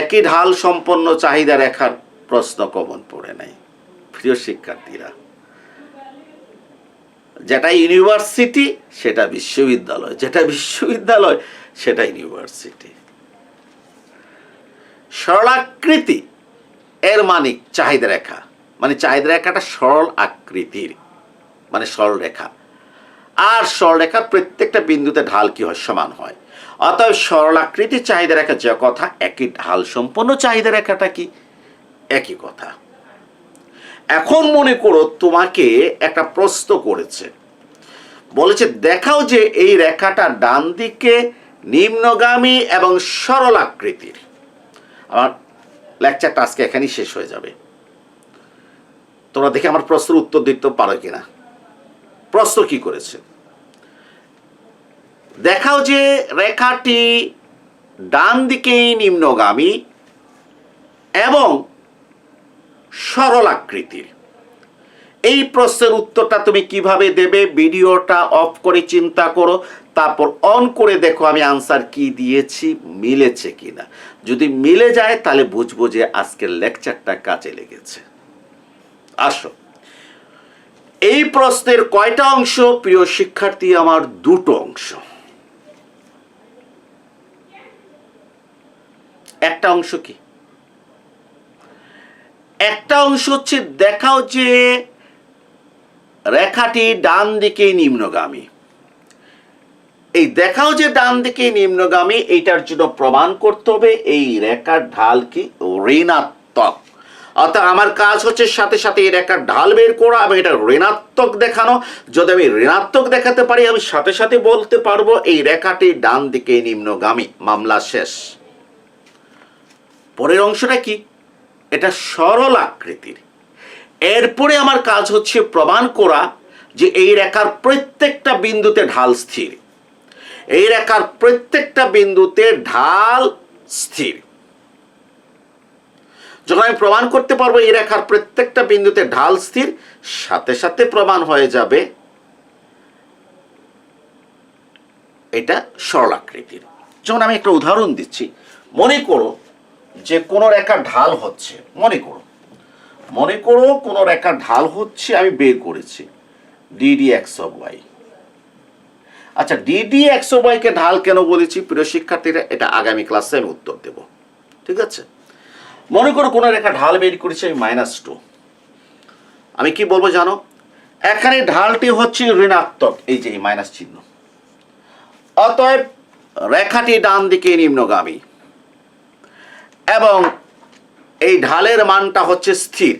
Speaker 1: একই ঢাল সম্পন্ন চাহিদা রেখার, প্রশ্ন কমন পড়ে নাই। প্রিয় শিক্ষার্থীরা, যেটা ইউনিভার্সিটি সেটা বিশ্ববিদ্যালয়, যেটা বিশ্ববিদ্যালয় সেটা ইউনিভার্সিটি। সরলাকৃতি এর মানে চাহিদা রেখা, মানে চাহিদা রেখাটা সরল আকৃতির, মানে সরল রেখা। আর সরল রেখার প্রত্যেকটা বিন্দুতে ঢাল কি হয়? সমান হয়। অতএব সরলাকৃতি চাহিদা রেখা যে কথা, একই ঢাল সম্পন্ন চাহিদা রেখাটা কি? একই কথা। এখন মনে করো তোমাকে একটা প্রশ্ন করেছে, বলেছে দেখাও যে এই রেখাটা ডান দিকে নিম্নগামী এবং সরল আকৃতির। আমার লেকচারটা আজকে এখানেই শেষ হয়ে যাবে। তোমরা দেখে আমার প্রশ্নের উত্তর দিতে পারো কিনা। প্রশ্ন কি করেছে? দেখাও যে রেখাটি ডান দিকে নিম্নগামী এবং সরল আকৃতির। এই প্রশ্নের উত্তরটা তুমি কিভাবে দেবে? ভিডিওটা অফ করে চিন্তা করো, তারপর অন করে দেখো আমি আনসার কি দিয়েছি, মিলেছে কিনা। যদি মিলে যায় তাহলে বুঝবো যে আজকের লেকচারটা কাজে লেগেছে। আসো, এই প্রশ্নের কয়টা অংশ? প্রিয় শিক্ষার্থী আমার, দুটো অংশ। একটা অংশ কি? একটা অংশ হচ্ছে দেখাও যে রেখাটি ডান দিকে নিম্নগামী। এই দেখাও যে ডান দিকে নিম্নগামী, এইটার জন্য প্রমাণ করতে হবে এই রেখার ঢাল কি? ঋণাত্মক। অর্থাৎ আমার কাজ হচ্ছে সাথে সাথে এর একটা ঢাল বের করা এবং এটা ঋণাত্মক দেখানো। যদি আমি ঋণাত্মক দেখাতে পারি, আমি সাথে সাথে বলতে পারবো এই রেখাটি ডান দিকে নিম্নগামী, মামলা শেষ। পরের অংশটা কি? এটা সরল আকৃতির। এরপরে আমার কাজ হচ্ছে প্রমাণ করা যে এই রেখার প্রত্যেকটা বিন্দুতে ঢাল স্থির। এই রেখার প্রত্যেকটা বিন্দুতে ঢাল স্থির। যখন আমি প্রমাণ করতে পারবো এই রেখার প্রত্যেকটা বিন্দুতে ঢাল স্থির, সাথে সাথে প্রমাণ হয়ে যাবে এটা সরল আকৃতির। যখন আমি একটা উদাহরণ দিচ্ছি, মনে করো যে কোনো রেখার ঢাল হচ্ছে, মনে করো কোনো রেখার ঢাল হচ্ছে, আমি বের করেছি ডিডি এক্স অফ ওয়াই। আচ্ছা, ডিডি এক্স অফ ওয়াই কে ঢাল কেন বলেছি প্রিয় শিক্ষার্থীরা, এটা আগামী ক্লাসে আমি উত্তর দেব। ঠিক আছে, মনে করো কোনো রেখা ঢাল বের করেছি আমি -2। আমি কি বলবো জানো, এখানে ঢালটি হচ্ছে ঋণাত্মক, এই যে মাইনাস চিহ্ন। অতএব রেখাটি ডান দিকে নিম্নগামী এবং এই ঢালের মানটা হচ্ছে স্থির।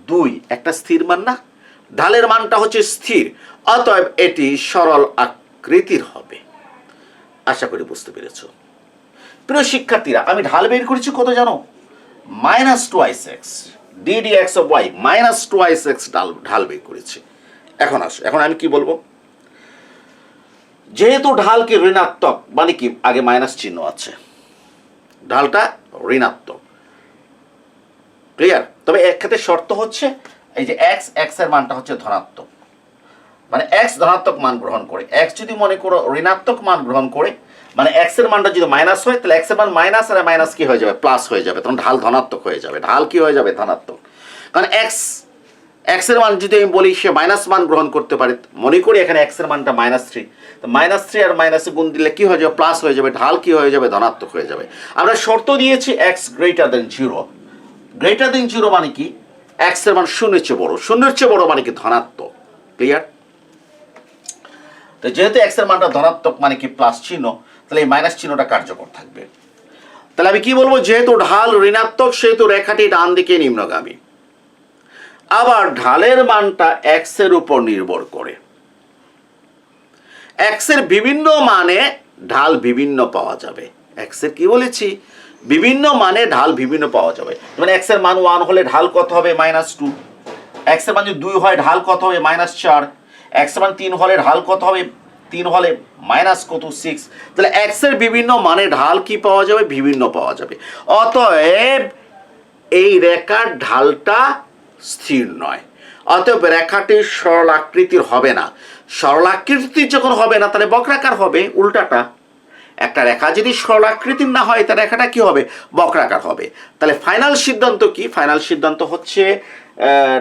Speaker 1: 2 একটা স্থির মান না, ঢালের মানটা হচ্ছে স্থির। অতএব এটি সরল আকৃতির হবে। আশা করি বুঝতে পেরেছ। প্রিয় শিক্ষার্থীরা, আমি ঢাল বের করেছি কত জানো, -2x, DD x of Y -2x ঢাল বের করেছি। এখন আসো, এখন আমি কি বলবো, যেহেতু ঢাল কি ঋণাত্মক, মানে কি আগে মাইনাস চিহ্ন আছে, ঢালটা ঋণাত্মক, ক্লিয়ার। তবে এক ক্ষেত্রে শর্ত হচ্ছে এই যে এক্স এর মানটা হচ্ছে ধনাত্মক, মানে এক্স ধনাত্মক মান গ্রহণ করে। এক্স যদি মনে করো ঋণাত্মক মান গ্রহণ করে, মানে এক্স এর মানটা যদি মাইনাস হয়, তাহলে এক্স এর মান মাইনাস আর মাইনাস কি হয়ে যাবে, প্লাস হয়ে যাবে, তখন ঢাল ধনাত্মক হয়ে যাবে। ঢাল কি হয়ে যাবে, ধনাত্মক। কারণ এক্স এর মান যদি আমি বলি সে মাইনাস মান গ্রহণ করতে পারে, মনে করি এখানে এক্স এর মানটা -3, তো -3 আর মাইনাসে গুণ দিলে কি হয়ে যাবে, প্লাস হয়ে যাবে, ঢাল কি হয়ে যাবে, ধনাত্মক হয়ে যাবে। আমরা শর্ত দিয়েছি x greater than 0। Greater than 0 মানে কি, x এর মান 0-এর চেয়ে বড়, 0-এর চেয়ে বড় মানে কি ধনাত্মক, ক্লিয়ার। তো যেহেতু x এর মানটা ধনাত্মক মানে কি প্লাস চিহ্ন, তাহলে এই মাইনাস চিহ্নটা কার্যকর থাকবে। তাহলে আমি কি বলবো, যেহেতু ঢাল ঋণাত্মক সেহেতু রেখাটি ডান দিকে নিম্নগামী। আবার ঢালের মানটা x এর উপর নির্ভর করে। x এর বিভিন্ন মানে ঢাল বিভিন্ন পাওয়া যাবে। x এর কি বলেছি, বিভিন্ন মানে ঢাল বিভিন্ন পাওয়া যাবে। মানে x এর মান 1 হলে ঢাল কত হবে, -2। x এর মান যদি 2 হয় ঢাল কত হবে, -4। x এর মান 3 হলে ঢাল কত হবে, 3 হলে -6। তাহলে x এর বিভিন্ন মানে ঢাল কি পাওয়া যাবে, বিভিন্ন পাওয়া যাবে। অতএব এই রেখার ঢালটা স্থির নয়, অতএব রেখাটি সরল আকৃতির হবে না। সরল আকৃতির যখন হবে না, তাহলে বক্রাকার হবে, উল্টাটা। একটা রেখা যদি সরল আকৃতির না হয়, তাহলে রেখাটা কি হবে, বক্রাকার হবে। তাহলে ফাইনাল সিদ্ধান্ত কি, ফাইনাল সিদ্ধান্ত হচ্ছে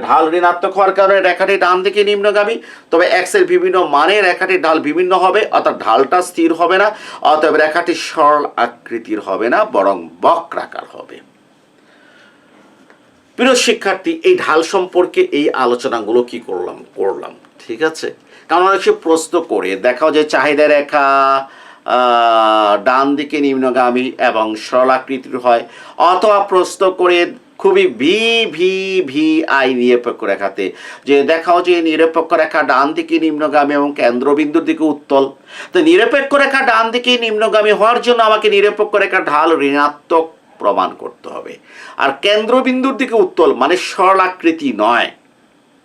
Speaker 1: ঢাল ঋণাত্মক হওয়ার কারণে রেখাটি ডান দিকে নিম্নগামী। তবে x এর বিভিন্ন মানে রেখাটির ঢাল বিভিন্ন হবে, অর্থাৎ ঢালটা স্থির হবে না। অতএব রেখাটি সরল আকৃতির হবে না, বরং বক্রাকার হবে। প্রিয় শিক্ষার্থী, এই ঢাল সম্পর্কে এই আলোচনাগুলো কি করলাম, ঠিক আছে। কারণ অনেক সময় প্রশ্ন করে দেখাও যে চাহিদা রেখা ডান দিকে নিম্নগামী এবং সরল আকৃতির হয়, অথবা প্রশ্ন করে খুবই VI নিরপেক্ষ রেখাতে যে দেখাও যে নিরপেক্ষ রেখা ডান দিকে নিম্নগামী এবং কেন্দ্রবিন্দুর দিকে উত্তল। তো নিরপেক্ষ রেখা ডান দিকে নিম্নগামী হওয়ার জন্য আমাকে নিরপেক্ষ রেখা ঢাল ঋণাত্মক প্রমাণ করতে হবে, আর কেন্দ্রবিন্দুর দিকে উত্তল মানে সরল আকৃতি নয়,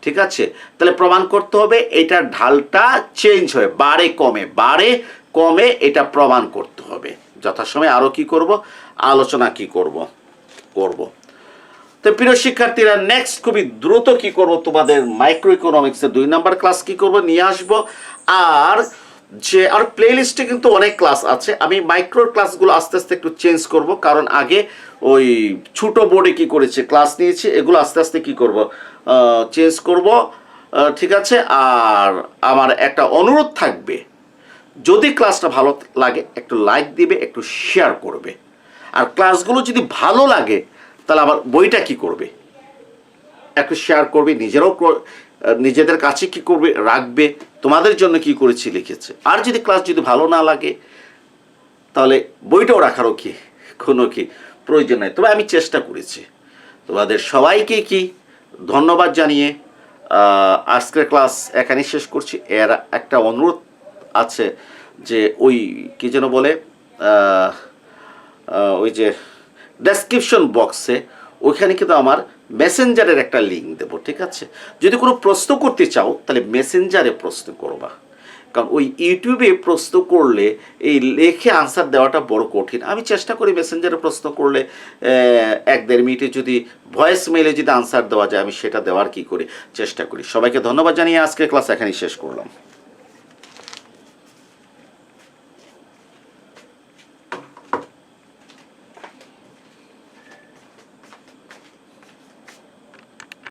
Speaker 1: ঠিক আছে। তাহলে প্রমাণ করতে হবে এটার ঢালটা চেঞ্জ হয়, বাড়ে কমে এটা প্রমাণ করতে হবে। যথাসময়ে আরো কি করব, আলোচনা কি করব। তো প্রিয় শিক্ষার্থীরা, নেক্সট খুবই দ্রুত কি করব, তোমাদের মাইক্রো ইকোনমিক্সের 2 নম্বর ক্লাস কি করব, নিয়ে আসব। আর প্লে লিস্টে কিন্তু অনেক ক্লাস আছে। আমি মাইক্রো ক্লাসগুলো আস্তে আস্তে একটু চেঞ্জ করব, কারণ আগে ওই ছোট বোর্ডে কি করেছে ক্লাস নিয়েছি, এগুলো আস্তে আস্তে কি করব, চেঞ্জ করব, ঠিক আছে। আর আমার একটা অনুরোধ থাকবে, যদি ক্লাসটা ভালো লাগে একটু লাইক দিবে, একটু শেয়ার করবে। আর ক্লাসগুলো যদি ভালো লাগে তাহলে আবার বইটা কি করবে, একটু শেয়ার করবে, নিজেদের কাছে কি করবে, রাখবে, তোমাদের জন্য কি করেছি লিখেছে। আর যদি ক্লাস যদি ভালো না লাগে তাহলে বইটাও রাখারও কোনো প্রয়োজন নেই। তবে আমি চেষ্টা করেছি তোমাদের সবাইকে কি ধন্যবাদ জানিয়ে আজকের ক্লাস এখানেই শেষ করছি। এর একটা অনুরোধ আছে যে ওই কি যেন বলে ওই যে ডেসক্রিপশন বক্সে ওইখানে কিন্তু আমার মেসেঞ্জারের একটা লিঙ্ক দেবো, ঠিক আছে? যদি কোনো প্রশ্ন করতে চাও তাহলে মেসেঞ্জারে প্রশ্ন করবা, কারণ ওই ইউটিউবে প্রশ্ন করলে এই লেখে আনসার দেওয়াটা বড় কঠিন। আমি চেষ্টা করি মেসেঞ্জারে প্রশ্ন করলে 1-1.5 মিনিটে যদি ভয়েস মেলে যদি আনসার দেওয়া যায় আমি সেটা দেওয়ার কি করি চেষ্টা করি। সবাইকে ধন্যবাদ জানিয়ে আজকের ক্লাস এখানেই শেষ করলাম।